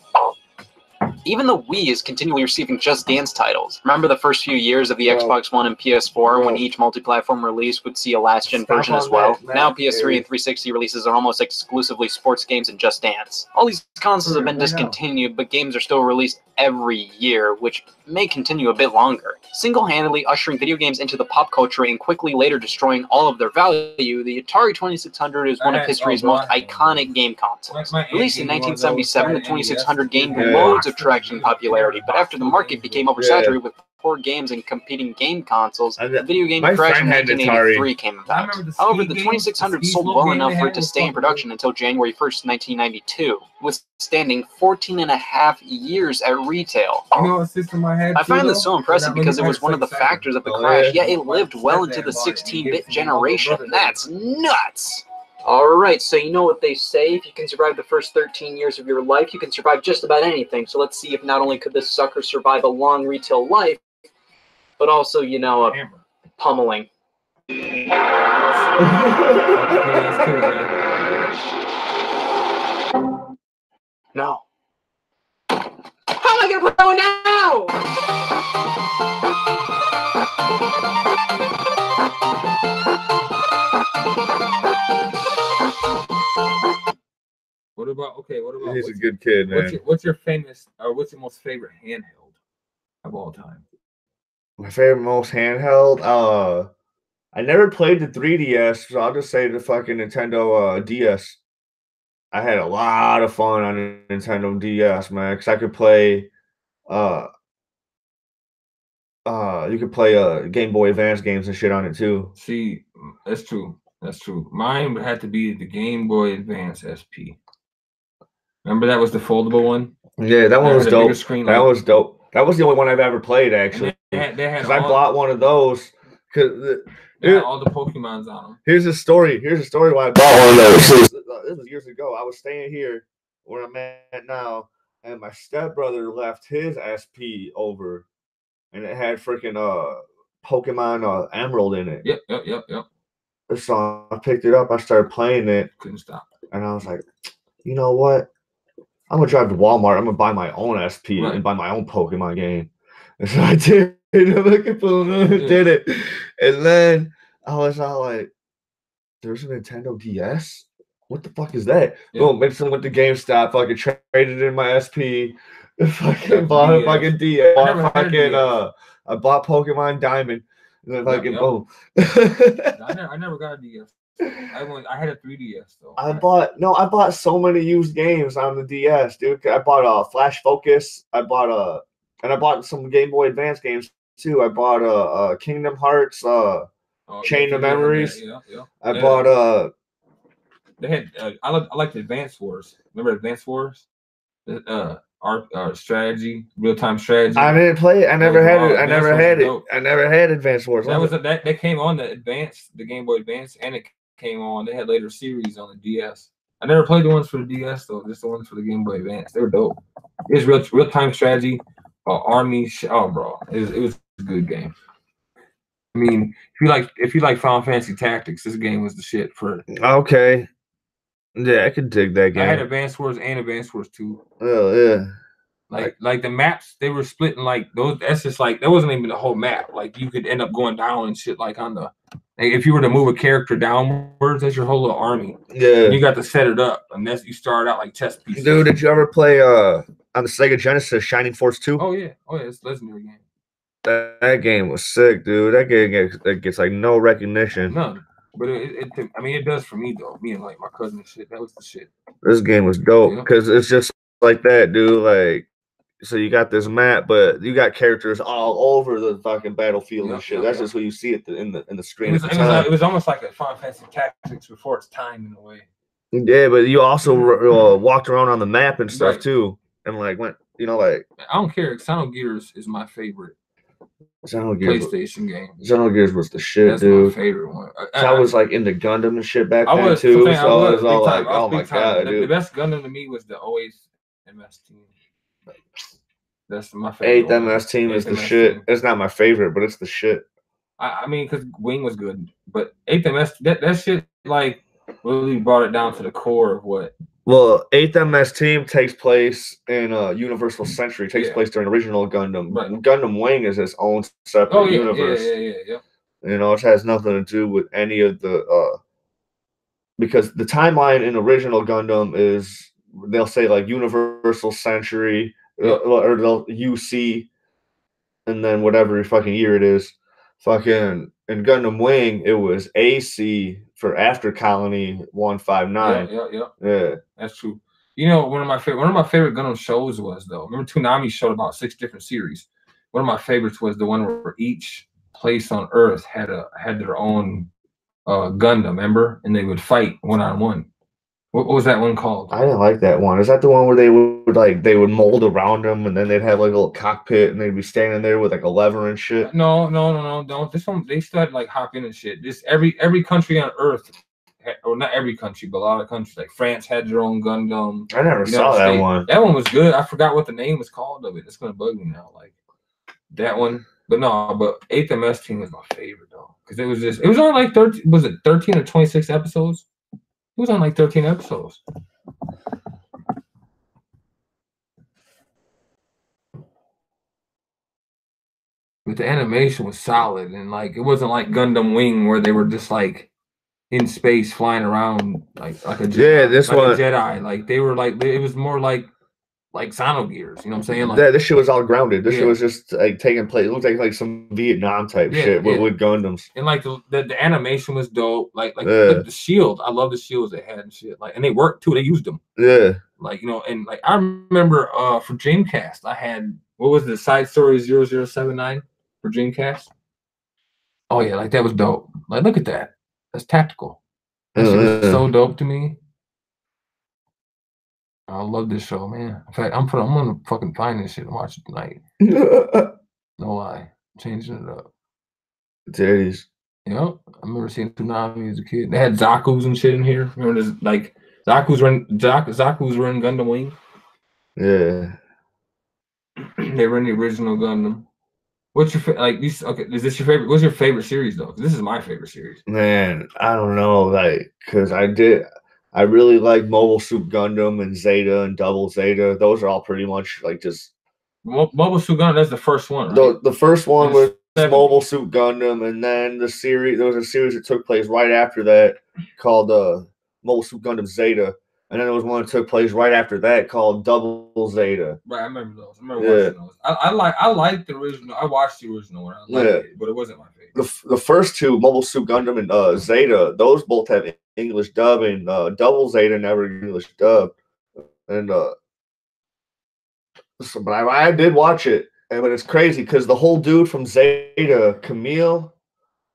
Even the Wii is continually receiving Just Dance titles. Remember the first few years of the Xbox One and PS4 when each multi-platform release would see a last-gen version as well? Now PS3 and 360 releases are almost exclusively sports games and Just Dance. All these consoles have been discontinued, but games are still released every year, which may continue a bit longer. Single-handedly ushering video games into the pop culture and quickly later destroying all of their value, the Atari 2600 is one of history's most iconic game consoles. Released in 1977, the 2600 gained loads of traction and popularity, but after the market became oversaturated with poor games and competing game consoles, the video game crash in 1983 came about. However, the 2600 sold well enough for it to stay in production until January 1st, 1992, withstanding 14.5 years at retail. I find this so impressive because it was one of the factors of the crash, yet it lived well into the 16-bit generation. That's nuts! Alright, so you know what they say, if you can survive the first 13 years of your life, you can survive just about anything. So let's see if not only could this sucker survive a long retail life, but also, you know, a pummeling. No. How am I gonna put one now? What about He's a good kid, man. What's your most favorite handheld of all time? My favorite most handheld? I never played the 3DS, so I'll just say the fucking Nintendo DS. I had a lot of fun on the Nintendo DS, man, because I could play you could play Game Boy Advance games and shit on it too. See, that's true. That's true. Mine would have to be the Game Boy Advance SP. Remember that was the foldable one? Yeah, that one was dope. That was dope. That was the only one I've ever played, actually. Because I bought one of those. They had all the Pokemons on them. Here's a story. Why I bought one of those. This was years ago. I was staying here where I'm at now, and my stepbrother left his SP over, and it had freaking Pokemon Emerald in it. Yep. So I picked it up. I started playing it. Couldn't stop. And I was like, you know what? I'm gonna drive to Walmart. I'm gonna buy my own SP and buy my own Pokemon game. And so I did. Did it. And then I was all like, there's a Nintendo DS? What the fuck is that? Boom, went to GameStop, fucking traded in my SP, fucking bought a fucking DS. I bought Pokemon Diamond. And then fucking boom. I never got a DS. I had a 3DS though. I bought so many used games on the DS, dude. I bought Flash Focus. I bought some Game Boy Advance games too. I bought Kingdom Hearts, Chain of Memories. I bought they had I liked Advance Wars. Remember Advance Wars? Strategy, real-time strategy. I didn't play it. I never had it. I never had Advance Wars. That came on the Game Boy Advance, and it came on. They had later series on the DS. I never played the ones for the DS though, just the ones for the Game Boy Advance. They were dope. It was real-time strategy, army. Bro, it was a good game. I mean, if you like Final Fantasy Tactics, this game was the shit for. Okay. Yeah, I could dig that game. I had Advance Wars and Advance Wars 2. Oh yeah. Like the maps, they were splitting like those. That's just like that wasn't even the whole map. Like you could end up going down and shit. Like on the, if you were to move a character downwards, that's your whole little army. Yeah. And you got to set it up, and that's you start out like chess pieces. Dude, did you ever play on the Sega Genesis Shining Force 2? Oh yeah, it's a legendary game. That game was sick, dude. That game gets like no recognition. None. But it does for me though. Me and like my cousin and shit. That was the shit. This game was dope because it's just like that, dude. Like, so you got this map, but you got characters all over the fucking battlefield and shit. That's just what you see in the screen. It was almost like a Final Fantasy Tactics before its time in a way. Yeah, but you also walked around on the map and stuff too, and like went, like. I don't care. Xenogears is my favorite. PlayStation game. Xenogears was the shit, dude. That's my favorite one. I was like into Gundam and shit back then too. So I was all like, oh my god, dude. The best Gundam to me was the 08 MS team. That's my favorite. 8th MS team is the shit. It's not my favorite, but it's the shit. I mean, because Wing was good, but 8th MS that shit like really brought it down to the core of what Well, 8th MS Team takes place in Universal Century. Takes place during original Gundam. Right. Gundam Wing is its own separate universe. Yeah. You know, it has nothing to do with any of the because the timeline in original Gundam is they'll say like Universal Century or they'll UC and then whatever fucking year it is. Fucking in Gundam Wing, it was AC for After Colony 159. Yeah. That's true. You know, one of my favorite Gundam shows was though. Remember Toonami showed about 6 different series. One of my favorites was the one where each place on Earth had their own Gundam, remember? And they would fight one-on-one. What was that one called? I didn't like that one. Is that the one where they would mold around them and then they'd have like a little cockpit and they'd be standing there with like a lever and shit? No. This one they still had to like hop in and shit. This every country on Earth, or not every country, but a lot of countries like France had their own Gundam. I never saw that one. That one was good. I forgot what the name was called of it. It's gonna bug me now. Like that one. But 8th MS Team was my favorite though. Because it was only like 13, was it 13 or 26 episodes? It was on like 13 episodes. But the animation was solid and like it wasn't like Gundam Wing where they were just like in space flying around like a Jedi. Yeah, this like one a Jedi. Like they were like it was more like Xenogears, you know what I'm saying? Like this shit was all grounded. This shit was just like taking place. It looked like some Vietnam type shit with Gundams. And like the animation was dope. Like the shield. I love the shields they had and shit. Like and they worked too. They used them. Yeah. Like, you know, and like I remember for Dreamcast, I had what was the Side Story 0079 for Dreamcast? Oh yeah, like that was dope. Like look at that. That's tactical. That shit was so dope to me. I love this show, man. In fact, I'm gonna fucking find this shit and watch it tonight. No lie, changing it up. Titties. Yep, I remember seeing Toonami as a kid. They had Zaku's and shit in here. Remember, this, like Zaku's run Gundam Wing. Yeah, they run the original Gundam. What's your like? These okay? Is this your favorite? What's your favorite series though? This is my favorite series. Man, I don't know, like, cause I really like Mobile Suit Gundam and Zeta and Double Zeta. Those are all pretty much like just Mobile Suit Gundam. That's the first one, right? The first one was Mobile Suit Gundam, and then there was a series that took place right after that called Mobile Suit Gundam Zeta, and then there was one that took place right after that called Double Zeta. Right, I remember those. I remember watching those. I liked the original. I watched the original one. I liked it, but it wasn't my favorite. The first two, Mobile Suit Gundam and Zeta, those both have English dub, and Double Zeta never English dub. And but I did watch it, but it's crazy because the whole dude from Zeta, Camille,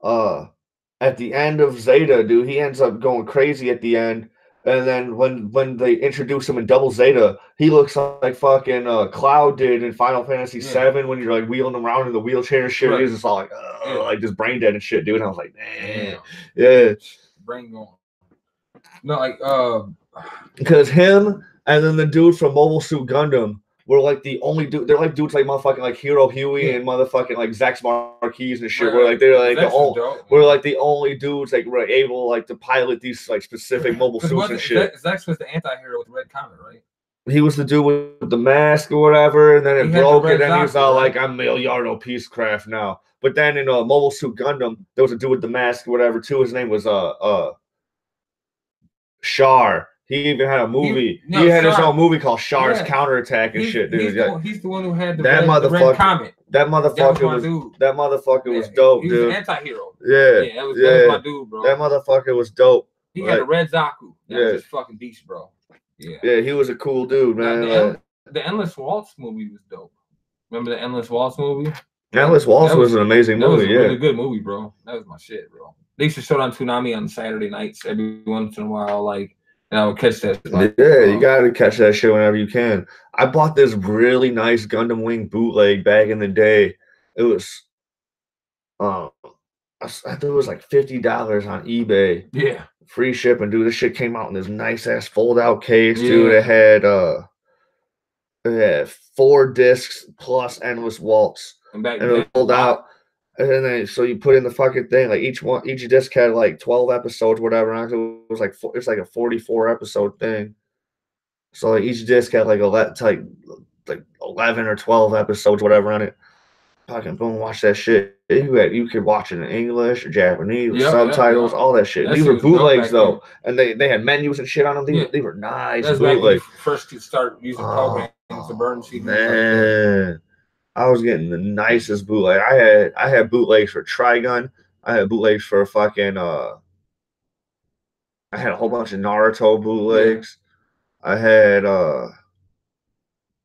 at the end of Zeta, dude, he ends up going crazy at the end. And then when they introduce him in Double Zeta, he looks like fucking Cloud did in Final Fantasy VII when you're like wheeling him around in the wheelchair and shit. Right. He's just all like just brain dead and shit, dude. And I was like, man, brain going. No, like because him and then the dude from Mobile Suit Gundam were like the only dude. They're like dudes like motherfucking like Hiro Huey and motherfucking like Zax Marquis and shit. Right. Where like they're like the only dudes like were able like to pilot these like specific mobile suits and shit. Zax was the anti-hero with the red comet, right? He was the dude with the mask or whatever, and then it broke, and then he was all like, "I'm Miliardo Peacecraft now." But then in Mobile Suit Gundam, there was a dude with the mask or whatever too. His name was Char. He even had a movie. He had his own movie called Char's Counterattack and shit, dude. He's the one who had the red comet. That motherfucker was dope, dude. He was an anti-hero. Yeah, that was my dude, bro. That motherfucker was dope. He had a red Zaku. That was just fucking beast, bro. Yeah, he was a cool dude, man. The Endless Waltz movie was dope. Remember the Endless Waltz movie? Endless Waltz was an amazing movie. That was a good movie, bro. That was my shit, bro. They used to show it on Toonami on Saturday nights every once in a while, like. And I would catch that. You gotta catch that shit whenever you can. I bought this really nice Gundam Wing bootleg back in the day. It was, I think it was like $50 on eBay. Yeah, free shipping, dude. This shit came out in this nice ass fold out case, dude. It had 4 discs plus Endless Waltz, and it was fold out. And then so you put in the fucking thing, like each disc had like 12 episodes, whatever. And it was like it's like a 44 episode thing. So like each disc had like like 11 or 12 episodes, whatever on it. Fucking boom, watch that shit. You could watch it in English or Japanese, subtitles, all that shit. These were bootlegs though, and they had menus and shit on them. They were nice. That's back when you first could start using programs to burn CDs. Man, I was getting the nicest bootleg. I had bootlegs for Trigun. I had bootlegs for fucking I had a whole bunch of Naruto bootlegs. Yeah. I had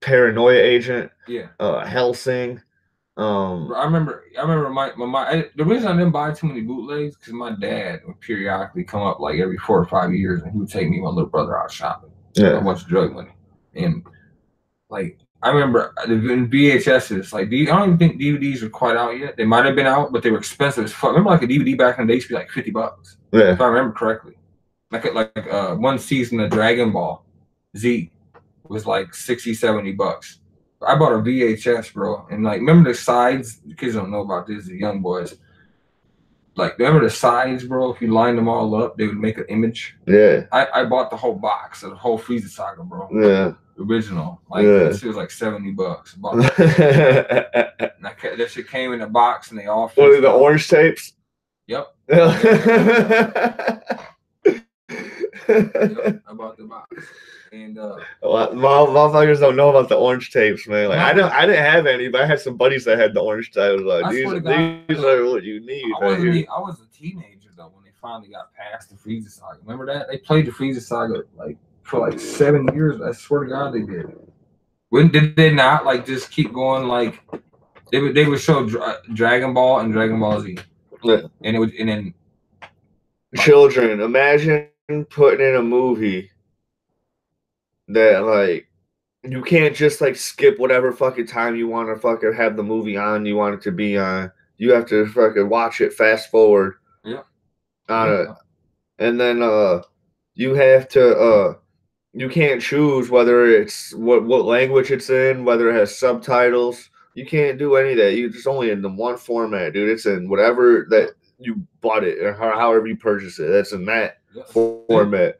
Paranoia Agent. Yeah. Hellsing. I remember the reason I didn't buy too many bootlegs because my dad would periodically come up like every 4 or 5 years, and he would take me and my little brother out shopping. Yeah. A bunch of drug money, and like I remember in VHSs, like I don't even think DVDs were quite out yet. They might have been out, but they were expensive as fuck. Remember, like a DVD back in the day used to be like $50. Yeah. If I remember correctly, like one season of Dragon Ball Z was like $60-$70. I bought a VHS, bro, and like remember the sides. The kids don't know about this. The young boys, like remember the sides, bro. If you lined them all up, they would make an image. Yeah. I bought the whole box of the whole Frieza saga, bro. Yeah. Original, like this was like $70. Bought that. And that shit came in a box, and they all. What are the orange tapes? Yep. Yep, I bought the box. And motherfuckers don't know about the orange tapes, man. Like I didn't have any, but I had some buddies that had the orange tapes. Like these are what you need. I was a teenager though when they finally got past the Frieza saga. Remember that? They played the Frieza saga like for like 7 years. I swear to God they did. When did they not like just keep going? Like they would show Dragon Ball and Dragon Ball Z. Yeah. And then like, children, imagine putting in a movie that like you can't just like skip whatever fucking time you want to fucking have the movie on you want it to be on. You have to fucking watch it fast forward. Yeah. And then you have to you can't choose whether it's what language it's in, whether it has subtitles. You can't do any of that. You just only in the one format, dude. It's in whatever that you bought it or however you purchase it. That's in that format.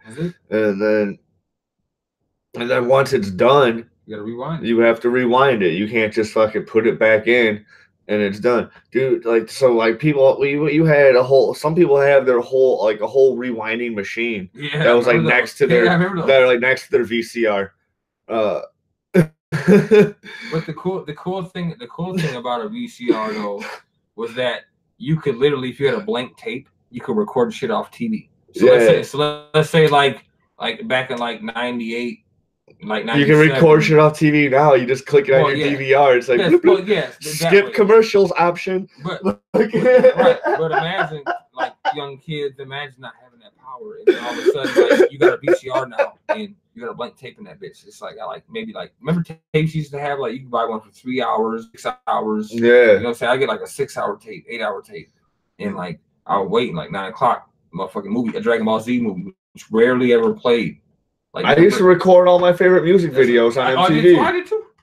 And then once it's done, you gotta rewind it. You have to rewind it. You can't just fucking put it back in and it's done. Dude, like so like people you had some people have their whole like a whole rewinding machine that was like next to their next to their VCR. But the cool thing about a VCR though was that you could literally, if you had a blank tape, you could record shit off TV. So let's say like back in like 98. Like you can record shit off TV now. You just click it on your DVR. It's like skip commercials option. But right, but imagine like young kids. Imagine not having that power, and then all of a sudden like you got a VCR now, and you got a blank tape in that bitch. It's like remember tapes used to have like you could buy one for 3 hours, 6 hours. Yeah, you know what I'm saying? I get like a 6-hour tape, 8-hour tape, and like I would wait like 9 o'clock. Motherfucking movie, a Dragon Ball Z movie, which rarely ever played. Like, I used to record all my favorite music videos on MTV. I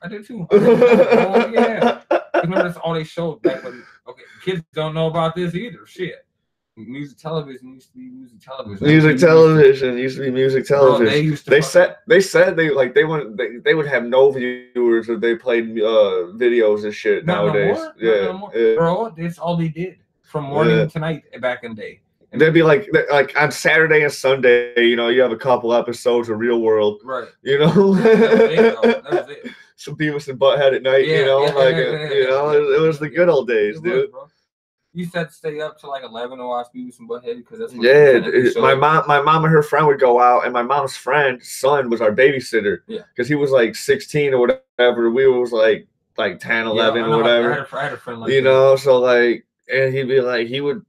did too. Oh, yeah. Remember, that's all they showed back when. Okay, kids don't know about this either. Shit. Music television used to be music television. Music television used to be music television. Bro, they said they would have no viewers if they played videos and shit nowadays. No more. Bro, that's all they did from morning to night back in the day. They'd be like on Saturday and Sunday, you know, you have a couple episodes of Real World, right? You know, that was it. Some Beavis and Butthead at night, you know, it was the good old days, dude. You said stay up till like 11 to watch Beavis and Butthead because that's what my mom and her friend would go out, and my mom's friend's son was our babysitter, because he was like 16 or whatever. We was like 10, 11 or whatever. I had a friend like you know, so like, and he'd be like, he would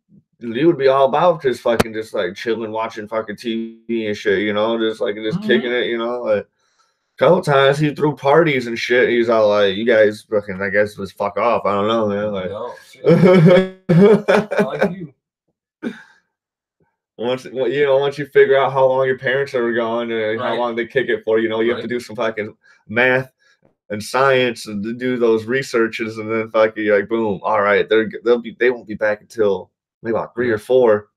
be all about just fucking just like chilling, watching fucking TV and shit, you know, just kicking it, you know. Like, a couple times he threw parties and shit. He's all like, "You guys fucking, I guess, just fuck off." I don't know, man. Like, I like you. Once you figure out how long your parents are gone and how long they kick it for, you know, you have to do some fucking math and science and to do those researches, and then fucking you're like, boom, all right, they won't be back until maybe about 3 or 4.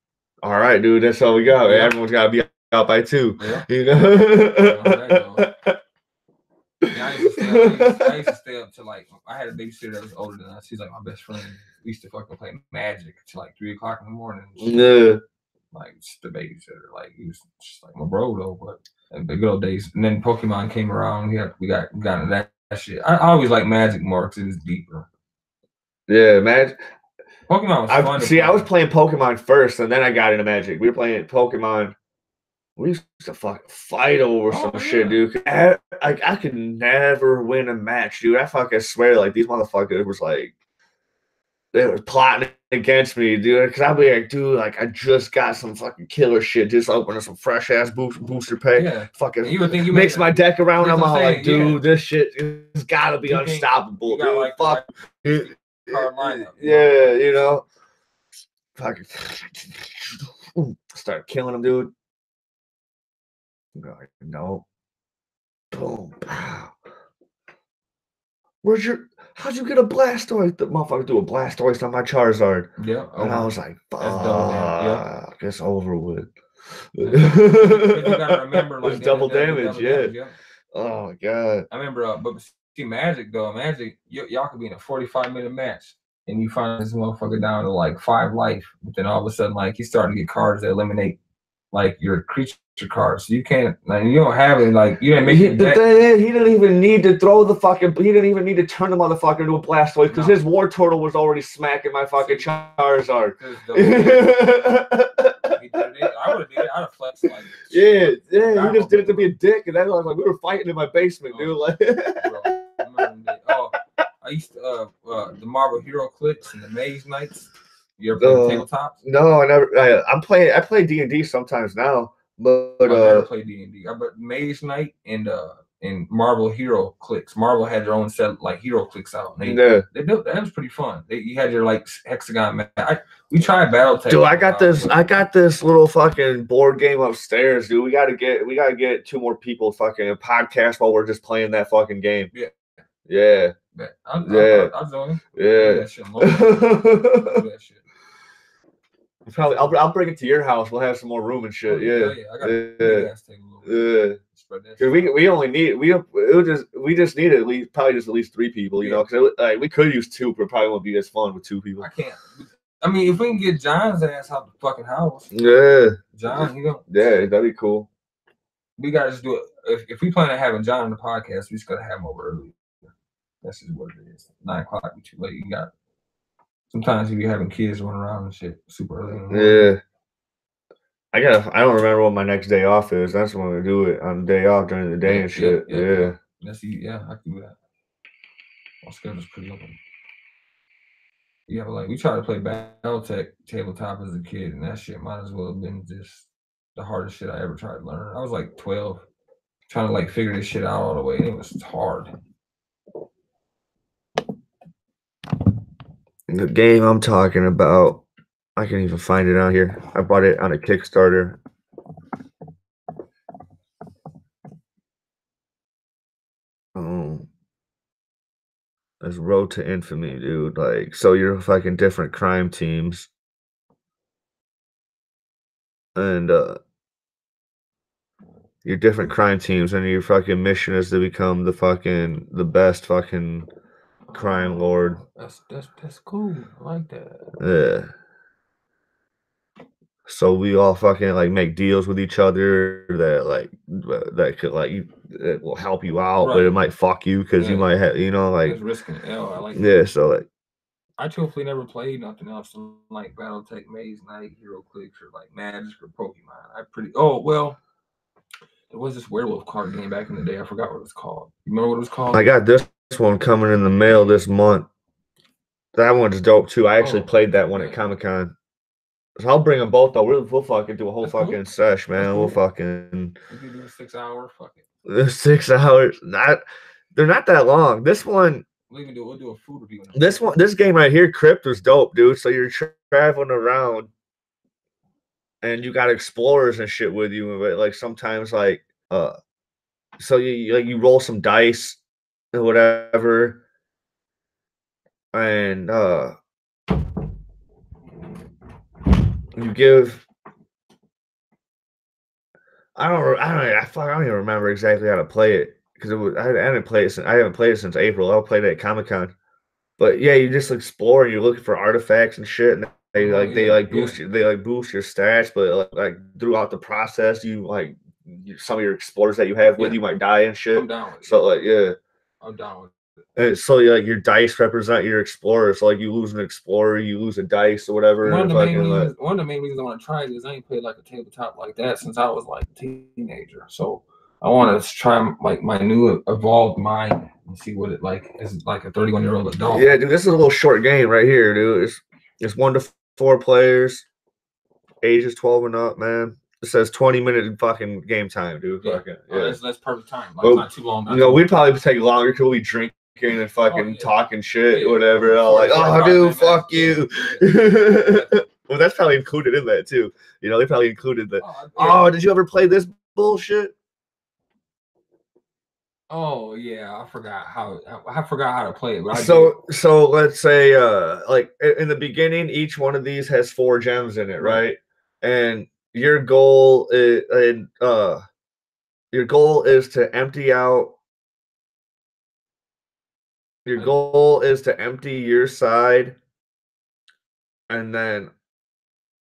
All right, dude, that's all we got. Everyone's got to be out by 2. Yeah. You know. Yeah, I used to stay up till like I had a babysitter that was older than us. She's like my best friend. We used to fucking play Magic till like 3 o'clock in the morning. Yeah. Like just the babysitter. Like he was just like my bro though. But the good old days. And then Pokemon came around. We got into that shit. I always like Magic more because it is deeper. Yeah, Magic. Pokemon was fun. See, I was playing Pokemon first, and then I got into Magic. We were playing Pokemon. We used to fucking fight over some shit, dude. I could never win a match, dude. I fucking swear, like, these motherfuckers was like, they were plotting against me, dude. Because I'd be like, dude, like, I just got some fucking killer shit. Just opening some fresh ass booster pack. Yeah. Fucking you would think you mix my deck around. I'm all like, dude, yeah. This shit has got to be unstoppable, dude. Like, fuck. Lineup, yeah, you know. Fucking start killing them, dude. No. Boom. Pow. How'd you get a Blastoise? The motherfucker do a Blastoise on my Charizard. Yeah. And I was like, fuck, it's over with. You gotta remember, like, it's double damage, yeah. Oh my god. I remember, but see, Magic though, y'all could be in a 45-minute match, and you find this motherfucker down to like 5 life, but then all of a sudden, like, he's starting to get cards that eliminate like your creature cards. So you can't, like, you don't have it, like, you didn't make it. He didn't even need to throw the fucking. He didn't even need to turn the motherfucker into a Blastoise because his War Turtle was already smacking my fucking Charizard. I would have did it. I'd have flexed like. Yeah. He just did it to be a dick, and then I was like, we were fighting in my basement, dude. Like. I used to the Marvel Hero Clicks and the Maze Knights. You ever play tabletops? No, I never. I play D&D sometimes now, but I never play D&D. But Maze Knight and Marvel Hero Clicks. Marvel had their own set like Hero Clicks out. They built that. It was pretty fun. You had your like hexagon map. We tried BattleTech. Dude, I got this little fucking board game upstairs, dude. We gotta get 2 more people fucking a podcast while we're just playing that fucking game. Yeah. I'll join. Yeah. Probably, I'll bring it to your house. We'll have some more room and shit. I got a ass table. We just need at least 3 people, you know, because like we could use 2, but it probably won't be as fun with 2 people. I can't. I mean, if we can get John's ass out the fucking house. Yeah. John, you know. Yeah, that'd be cool. We gotta just do it. If we plan on having John on the podcast, we just gotta have him over early. That's just what it is. 9 o'clock be too late. You got. Sometimes you be having kids running around and shit super early. Yeah. I don't remember what my next day off is. That's when we do it on the day off during the day and shit. Yeah. I can do that. My schedule's pretty open. Yeah, but like we tried to play BattleTech tabletop as a kid, and that shit might as well have been just the hardest shit I ever tried to learn. I was like 12, trying to like figure this shit out all the way, and it was hard. The game I'm talking about, I can't even find it out here. I bought it on a Kickstarter. It's Road to Infamy, dude. Like, so you're fucking different crime teams. And your different crime teams, and your fucking mission is to become the best fucking crime lord. That's cool. I like that. Yeah. So we all fucking like make deals with each other that could it will help you out, but it might fuck you because you might have, you know, like it's risking it. I like that. Yeah, so like I truthfully never played nothing else like BattleTech, Maze Knight, Hero Clicks, or like Magic or Pokemon. There was this werewolf card game back in the day. I forgot what it was called. You remember what it was called? I got this one coming in the mail this month. That one's dope too. I actually played that one at Comic-Con. So I'll bring them both though. We'll fucking do a whole fucking sesh, man. Cool. We'll fucking. We can do a 6-hour. Fuck it. 6 hours. They're not that long. This one. We'll do a food review. This game right here, Crypt, was dope, dude. So you're traveling around, and you got explorers and shit with you. But like sometimes, so you roll some dice or whatever, and you give I don't even remember exactly how to play it because I haven't played it since April. I played it at Comic-Con. But yeah, you just explore and you're looking for artifacts and shit, and they boost your stats, but like throughout the process, some of your explorers that you have with you might die and shit. I'm down with it. So like yeah, I'm down with it. and so like your dice represent your explorer. So like you lose an explorer, you lose a dice or whatever. One of the main reasons I want to try it is I ain't played like a tabletop like that since I was like a teenager. So I want to try like my new evolved mind and see what it like is like a 31-year-old adult. Yeah, dude, this is a little short game right here, dude. It's 1 to 4 players, ages 12 and up, man. It says 20-minute fucking game time, dude. Yeah. Fucking, that's perfect time. Like, not too long. We'd probably take longer because we drinking and fucking talking shit, whatever. Like, dude, fuck you. Well, that's probably included in that too. You know, they probably included the. Did you ever play this bullshit? Oh yeah, I forgot how to play it. But so let's say like in the beginning, each one of these has 4 gems in it, right? And your goal is to empty out. Your goal is to empty your side, and then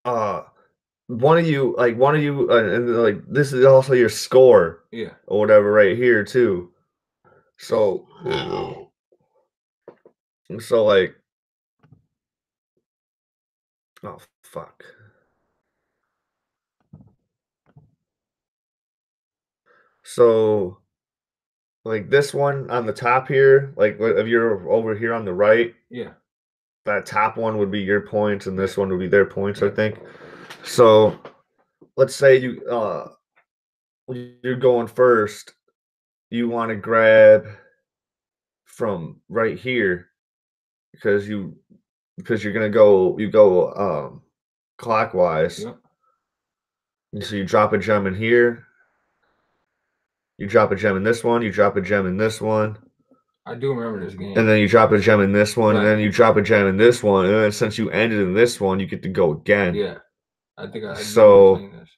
one of you, and like this is also your score, or whatever, right here too. So like, oh fuck. So, like this one on the top here, like if you're over here on the right, that top one would be your points, and this one would be their points, I think. So, let's say you're going first. You want to grab from right here because you're gonna go clockwise. So you drop a gem in here. You drop a gem in this one. You drop a gem in this one. I do remember this game. And then you drop a gem in this one, and then you drop a gem in this one, and then since you ended in this one, you get to go again. Yeah, I think I so. Playing this.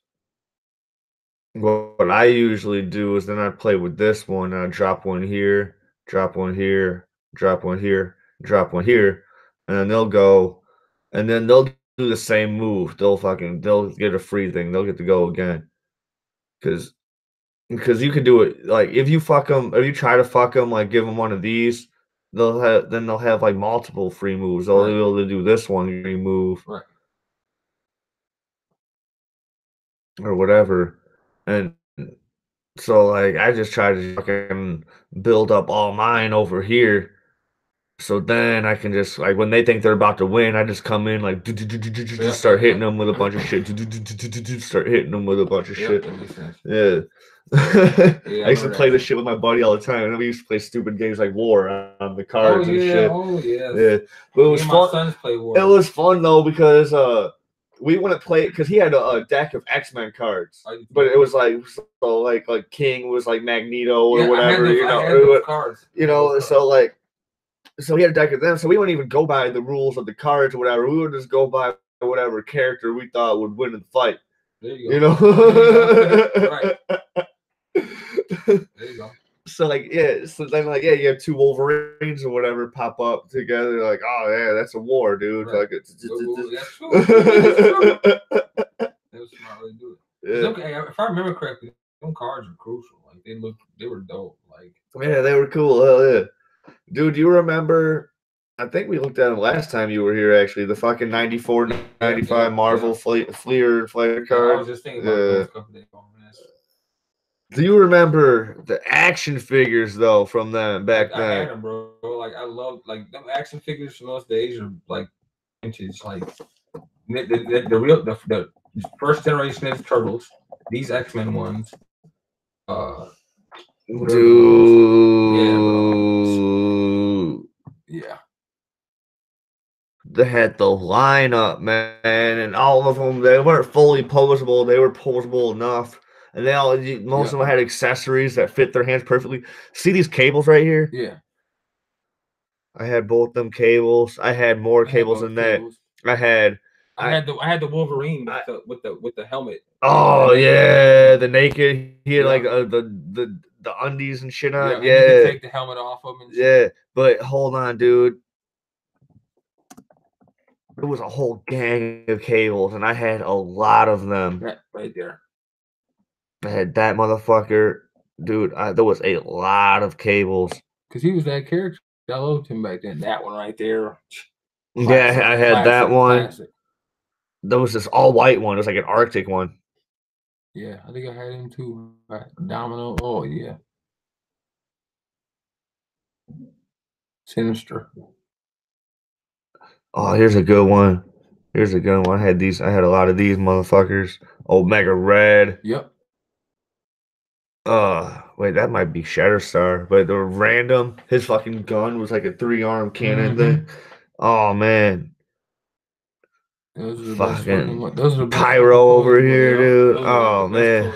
What I usually do is then I play with this one, and I drop one here, drop one here, drop one here, drop one here, and then they'll go, and then they'll do the same move. They'll get a free thing. They'll get to go again, because you can do it. Like if you try to fuck them, like give them one of these, they'll have like multiple free moves. They'll be able to do this one free move, or whatever. And so, like, I just try to fucking build up all mine over here. So then I can just, like, when they think they're about to win, I just come in, like, just start hitting them with a bunch of shit. Start hitting them with a bunch of shit. Yeah. I used to play this shit with my buddy all the time. And we used to play stupid games like War on the cards and shit. Yeah. But it was fun. It was fun, though, because, we wouldn't play it because he had a deck of X-Men cards, but it was like like King was like Magneto or whatever, so he had a deck of them. So we wouldn't even go by the rules of the cards or whatever. We would just go by whatever character we thought would win in the fight. There you go. Right. There you go. So then you have 2 Wolverines or whatever pop up together, like, oh yeah, that's a war, dude. Right. Like, that's true. That's true. That was a smart way to do it. Yeah. Okay, if I remember correctly, them cards are crucial. Like they were dope. Like they were cool. Hell yeah, dude. Do you remember? I think we looked at them last time you were here. Actually, the fucking 94, 95 Marvel Fleer card. I was just thinking about those couple days ago. Do you remember the action figures though from them back then? I had them, bro. Like I love them action figures from those days are like vintage. Like the first generation is Turtles. These X-Men ones. Dude. Yeah. They had the lineup, man, and all of them. They weren't fully posable. They were posable enough. And most of them had accessories that fit their hands perfectly. See these cables right here? Yeah. I had both them cables. I had more cables than that. I had I had the Wolverine with the helmet. Oh yeah, the naked. He had like the undies and shit on. Yeah, and you could take the helmet off of him. And shit. But hold on, dude. It was a whole gang of cables, and I had a lot of them. Right there. I had that motherfucker, dude. There was a lot of cables. Cause he was that character. I loved him back then. That one right there. Classic, yeah, I had that one. Classic. There was this all white one. It was like an Arctic one. Yeah, I think I had him too. Domino. Oh yeah. Sinister. Oh, here's a good one. Here's a good one. I had a lot of these motherfuckers. Omega Red. Yep. Wait, that might be Shatterstar, but the random, his fucking gun was like a 3-arm cannon thing. Oh man. Those are the fucking best those are the best Pyro over here, yeah. dude. Oh man.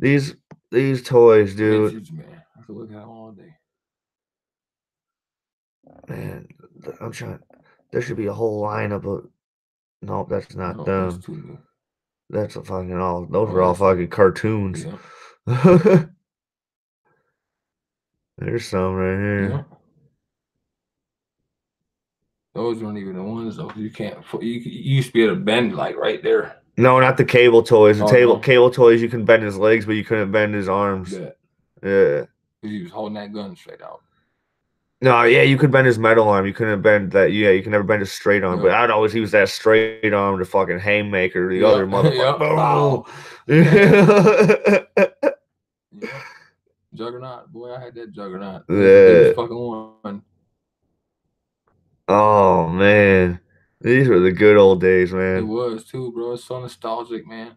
Toys. These toys, dude. Vintage, man. I could look at them all day. Man, I'm trying. There should be a whole lineup of. No, that's not them. That's too new. That's a fucking all. Those are all fucking cartoons. Yeah. There's some right here. Yeah. Those weren't even the ones though. You can't. You used to be able to bend like right there. No, not the cable toys. The cable toys, you can bend his legs, but you couldn't bend his arms. Yeah. Yeah. He was holding that gun straight out. No, yeah, you could bend his metal arm. You couldn't bend that. Yeah, you can never bend his straight arm. But I'd always use that straight arm to fucking haymaker the other motherfucker. Yeah. Juggernaut, boy, I had that Juggernaut. Yeah. Fucking one. Oh man, these were the good old days, man. It was too, bro. It's so nostalgic, man.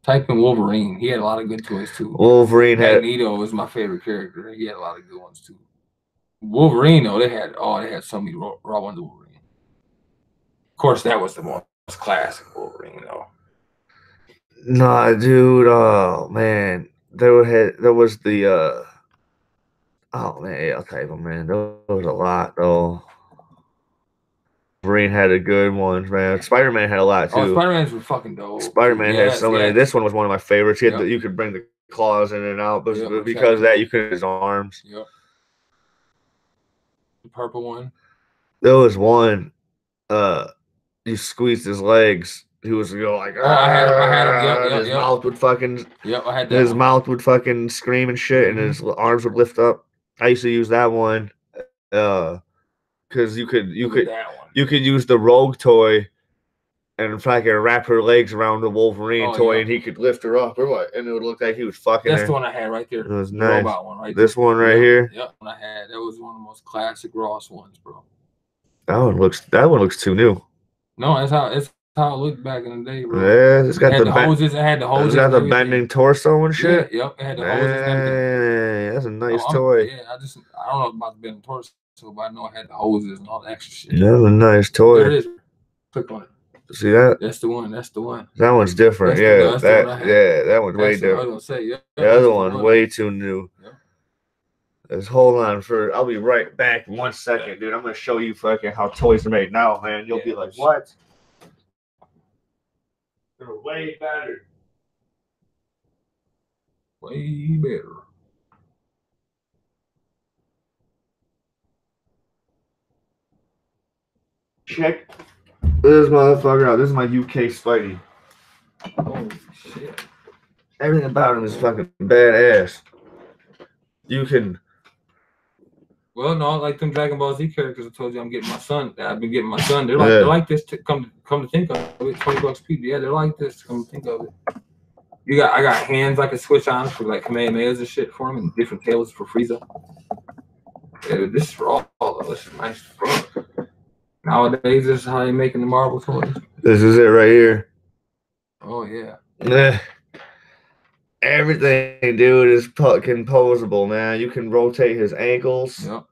Type in Wolverine. He had a lot of good toys too. Wolverine Magneto was my favorite character. He had a lot of good ones too. Wolverine, though, they had so many raw ones of Wolverine. Of course, that was the most classic Wolverine, though. Nah, dude. Oh man, there was the oh man, yeah, okay, but man, there was a lot though. Wolverine had a good ones, man. Spider-Man had a lot too. Oh, Spider-Man's were fucking dope. Spider-Man had so many. This one was one of my favorites. You could bring the claws in and out, but because of that, you could his arms. Yep. The purple one. There was one. You squeezed his legs. He was like, I had him. His mouth would fucking. Yep, I had that. His mouth would fucking scream and shit, and his arms would lift up. I used to use that one, because you could use the Rogue toy, and fucking wrap her legs around the Wolverine toy, and he could lift her up or what, and it would look like he was fucking. That's the one I had right there. It was nice. Robot one right this there. One right here. Yep, one I had. That was one of the most classic Ross ones, bro. That one looks too new. No, that's how it looked back in the day, bro. Yeah, it's got the hoses. It had the hoses. It's got the bending torso and shit. Yeah, yep, it had the hoses and everything. That's a nice toy. Yeah, I don't know about the bending torso, but I know I had the hoses and all the extra shit. That's a nice toy. There it is. Click on it. See that? That's the one. That's the one. That one's different. That one's way different. I was gonna say, the other one's way too new. Yeah. Let's hold on I'll be right back in 1 second, dude. I'm gonna show you fucking how toys are made now, man. You'll be like, what? They're way better. Way better. Check this motherfucker out. This is my UK Spidey. Holy shit. Everything about him is fucking badass. You can. Well, no, like them Dragon Ball Z characters I told you I've been getting my son. They're like this to come to think of it. $20 people. Yeah, they're like this to come to think of it. I got hands I can switch on for like Kamehamehas and shit for them, and different tails for Frieza. Yeah, this is for all of us. Nice fun. Nowadays, this is how they're making the Marvel toys. This is it right here. Oh yeah. Everything, dude, is composable, man. You can rotate his ankles. Yep.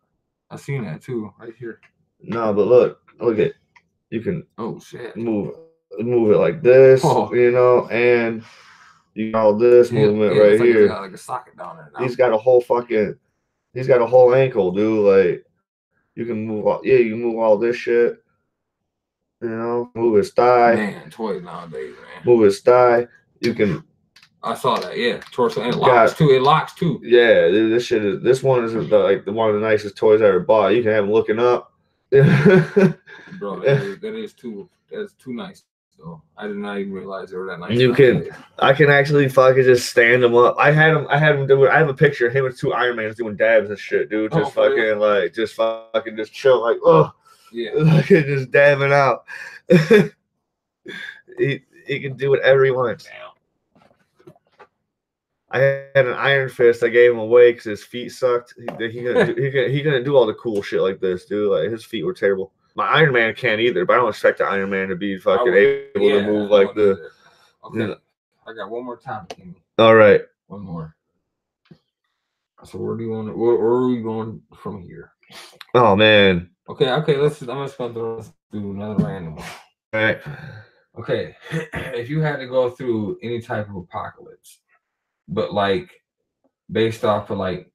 I seen that too, right here. No, but look at. You can. Oh shit. Move it like this, and you got all this movement right here. He's got like a socket down there. He's got a whole ankle, dude. Like you can move all. Yeah, you can move all this shit. You know, move his thigh. Man, toys nowadays, man. Move his thigh. You can. I saw that. Yeah, torso and it locks too. It locks too. Yeah, this shit is. This one is like one of the nicest toys I ever bought. You can have him looking up. Bro, that is too. That's too nice. So I did not even realize they were that nice. You can. I can actually fucking just stand him up. I had him do it. I have a picture of him with 2 Iron Mans doing dabs and shit, dude. Just fucking like, just chill, like, oh, yeah, fucking just dabbing out. he can do whatever he wants. I had an Iron Fist. I gave him away because his feet sucked. He couldn't do all the cool shit like this, dude. Like his feet were terrible. My Iron Man can't either, but I don't expect the Iron Man to be fucking able to move like the. Okay, you know. I got one more topic. All right, one more. So where do you want? Where are we going from here? Oh man. Okay. I'm just gonna do another random one. All right. Okay, if you had to go through any type of apocalypse, but like based off of like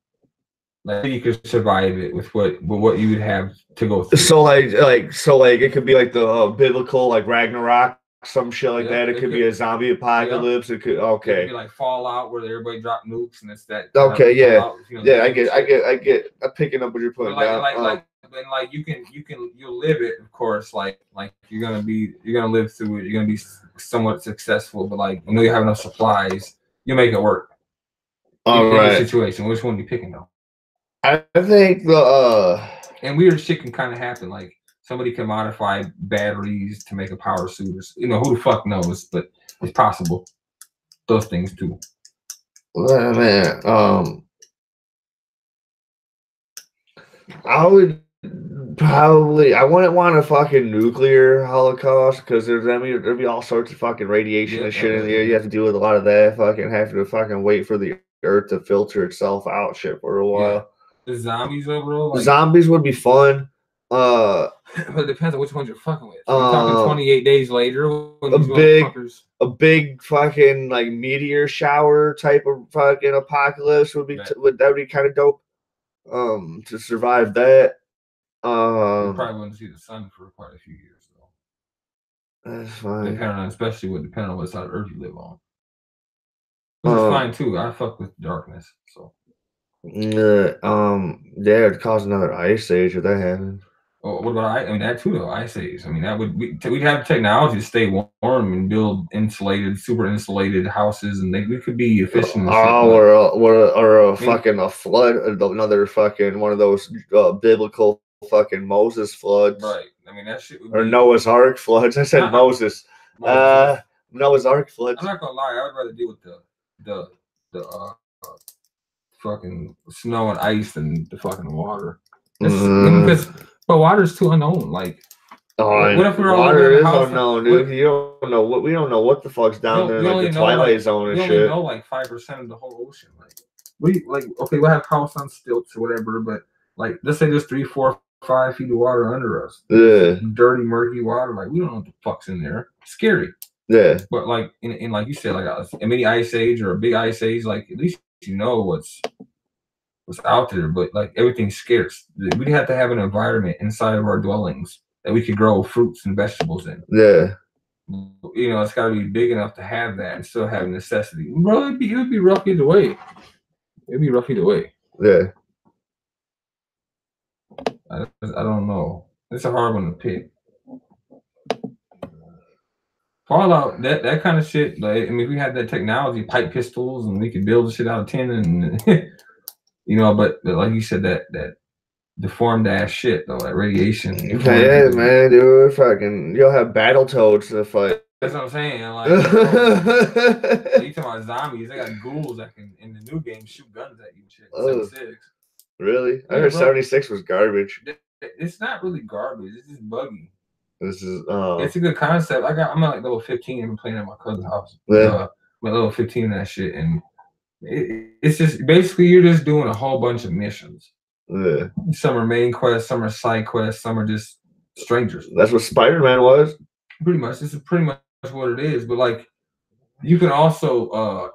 you could survive it with what you would have to go through. So like it could be like the biblical like Ragnarok, some shit like that. It could be a zombie apocalypse. It could It could be like Fallout where everybody dropped nukes and it's that. Okay, yeah, Fallout, you know, yeah. I get. I'm picking up what you're putting down. Like you'll live it, of course. Like you're gonna live through it. You're gonna be somewhat successful, but like you have enough supplies, you make it work. All right. Situation. Which one are you picking though? I think the and weird shit can kind of happen. Like somebody can modify batteries to make a power suit. Who the fuck knows? But it's possible. Those things too. Well, man, I would probably. I wouldn't want a fucking nuclear holocaust because there'd be all sorts of fucking radiation and shit in the air. You have to deal with a lot of that. Fucking have to fucking wait for the earth to filter itself out shit for a while. Yeah. The zombies overall. Zombies would be fun. But it depends on which ones you're fucking with. You're talking 28 days later. A big fucking like meteor shower type of fucking apocalypse would be that would be kind of dope. To survive that. You probably wouldn't see the sun for quite a few years though. That's fine. Especially depending on what side of Earth you live on. Which is fine too. I fuck with darkness, so. Yeah, it'd cause another ice age if that happened. Well, what about that too though? Ice age. I mean, that we'd have technology to stay warm and build super insulated houses, and we could be efficient. Or a flood, another fucking one of those biblical fucking Moses floods. Right. I mean that shit. Or Noah's Ark floods. I said Moses. Noah's Ark floods. I'm not gonna lie. I would rather deal with the fucking snow and ice than the fucking water. But water is too unknown. Like, what if we're all water is unknown, dude? We don't know what the fuck's down there, like the Twilight Zone and shit. We only know like 5% of the whole ocean. We have house on stilts or whatever, but like let's say there's 3, 4, 5 feet of water under us. Yeah. Dirty, murky water. Like we don't know what the fuck's in there. It's scary. Yeah. But like in like you said, like a mini ice age or a big ice age, like at least you know what's out there, but like everything's scarce. We'd have to have an environment inside of our dwellings that we could grow fruits and vegetables in. Yeah. It's got to be big enough to have that and still have necessity. Bro, it would be rough either way. It'd be rough either way. Yeah. I don't know. It's a hard one to pick. Fallout, that kind of shit. Like, I mean, if we had that technology, pipe pistols, and we could build shit out of tin, and but like you said, that deformed ass shit though, that radiation. Yeah, man, dude, fucking, you'll have battle toads to fight. That's what I'm saying. Like, you talking about zombies? They got ghouls that can in the new game shoot guns at you. Shit. 76. Really? I heard 76 was garbage. It's not really garbage. It's just buggy. This is it's a good concept. I'm at like level 15. I've been playing at my cousin's house. Yeah. With level 15 and that shit, and it's just basically you're just doing a whole bunch of missions. Yeah. Some are main quests, some are side quests, some are just strangers. That's what Spider-Man was. Pretty much. This is pretty much what it is. But like, you can also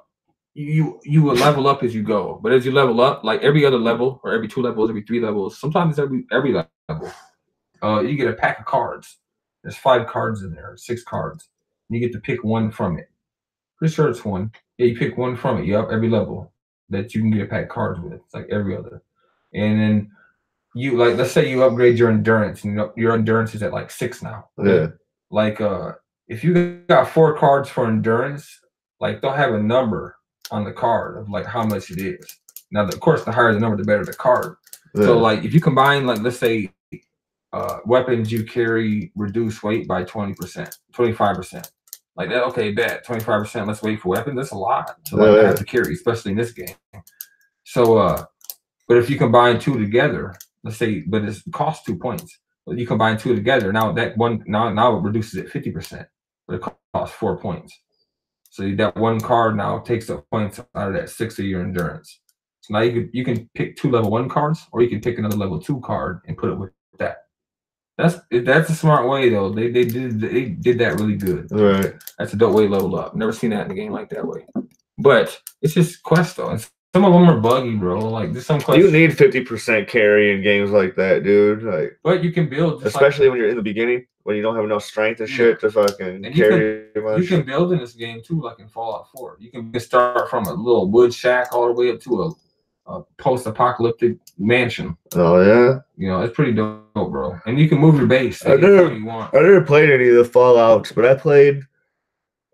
you will level up as you go. But as you level up, like every other level, or every 2 levels, every 3 levels, sometimes every level, you get a pack of cards. There's 5 cards in there, 6 cards. You get to pick one from it. Pretty sure it's one. Yeah, you pick one from it. You up every level that you can get a pack cards with. It's like every other. And then you like, let's say you upgrade your endurance, and your endurance is at like 6 now. Yeah. Like if you got 4 cards for endurance, like they'll have a number on the card of like how much it is. Now, of course, the higher the number, the better the card. Yeah. So like if you combine, like, let's say weapons you carry reduce weight by 20%, 25%. Like that, okay, bet 25% less weight for weapons. That's a lot to like have to carry, especially in this game. So but if you combine 2 together, let's say, but it costs 2 points. But you combine 2 together, now that one now it reduces it 50%, but it costs 4 points. So that one card now takes up points out of that 6 of your endurance. So now you can pick 2 level 1 cards, or you can pick another level 2 card and put it with that. That's a smart way though. They did that really good. Right. That's a dope way to level up. Never seen that in a game like that way. But it's just quests though. And some of them are buggy, bro. Like there's some quests. You need 50% carry in games like that, dude. Like, but you can build, especially when you're in the beginning, when you don't have enough strength and shit to fucking carry. You can build in this game too, like in Fallout 4. You can start from a little wood shack all the way up to a post-apocalyptic mansion. Oh yeah, you know, it's pretty dope, bro. And you can move your base. I never played any of the Fallouts, but I played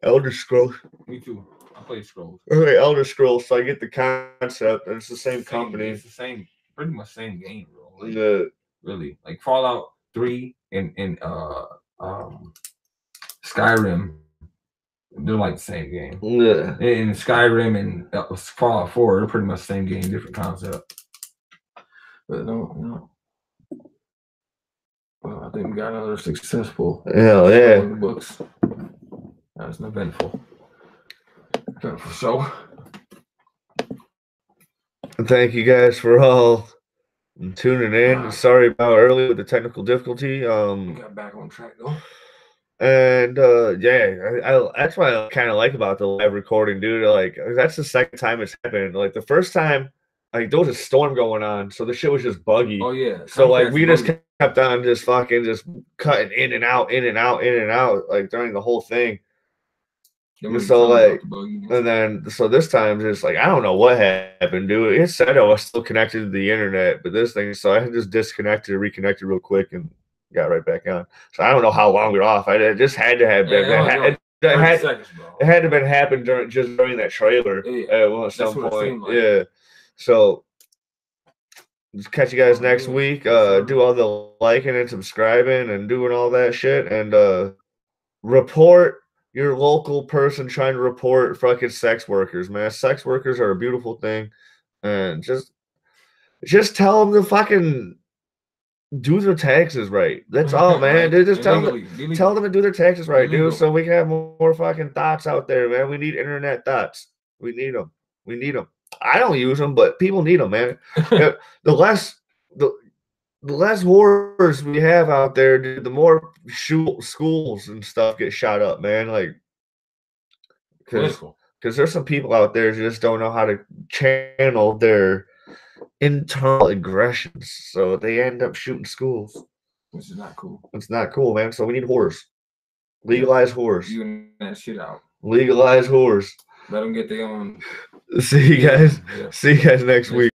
Elder Scrolls. Me too. I played Scrolls. Okay, Elder Scrolls, so I get the concept, and it's the same company. It's the same, pretty much same game, bro. Like, yeah. Really, like Fallout 3 and Skyrim. They're like the same game. Yeah. In Skyrim and Fallout 4, they're pretty much the same game, different concept. But no. Well, I think we got another successful. Hell yeah. Books. That's an eventful show. Thank you guys for all tuning in. Sorry about early with the technical difficulty. We got back on track though. And yeah, that's what I kind of like about the live recording, dude. Like, that's the second time it's happened. Like the first time, like there was a storm going on, so the shit was just buggy. Oh yeah. So like we just kept on just fucking just cutting in and out, like during the whole thing. So like, and then so this time just like I don't know what happened, dude. It said I was still connected to the internet, but this thing, so I just disconnected, reconnected real quick, and got right back on. So I don't know how long we're off. It just had to have been. It had to have been happened during that trailer at some point. Yeah. So just catch you guys next week. Do all the liking and subscribing and doing all that shit, and report your local person trying to report fucking sex workers, man. Sex workers are a beautiful thing, and just tell them to fucking do their taxes right. That's all, man. Dude, just tell them to do their taxes right, dude. So we can have more fucking thoughts out there, man. We need internet thoughts. We need them. I don't use them, but people need them, man. The less wars we have out there, dude, the more schools and stuff get shot up, man. Like, because there's some people out there who just don't know how to channel their internal aggressions, so they end up shooting schools, which is not cool. It's not cool, man. So we need whores. Legalize whores. You that shit out. Legalize whores. Let them get their own. See you guys. See you guys next week.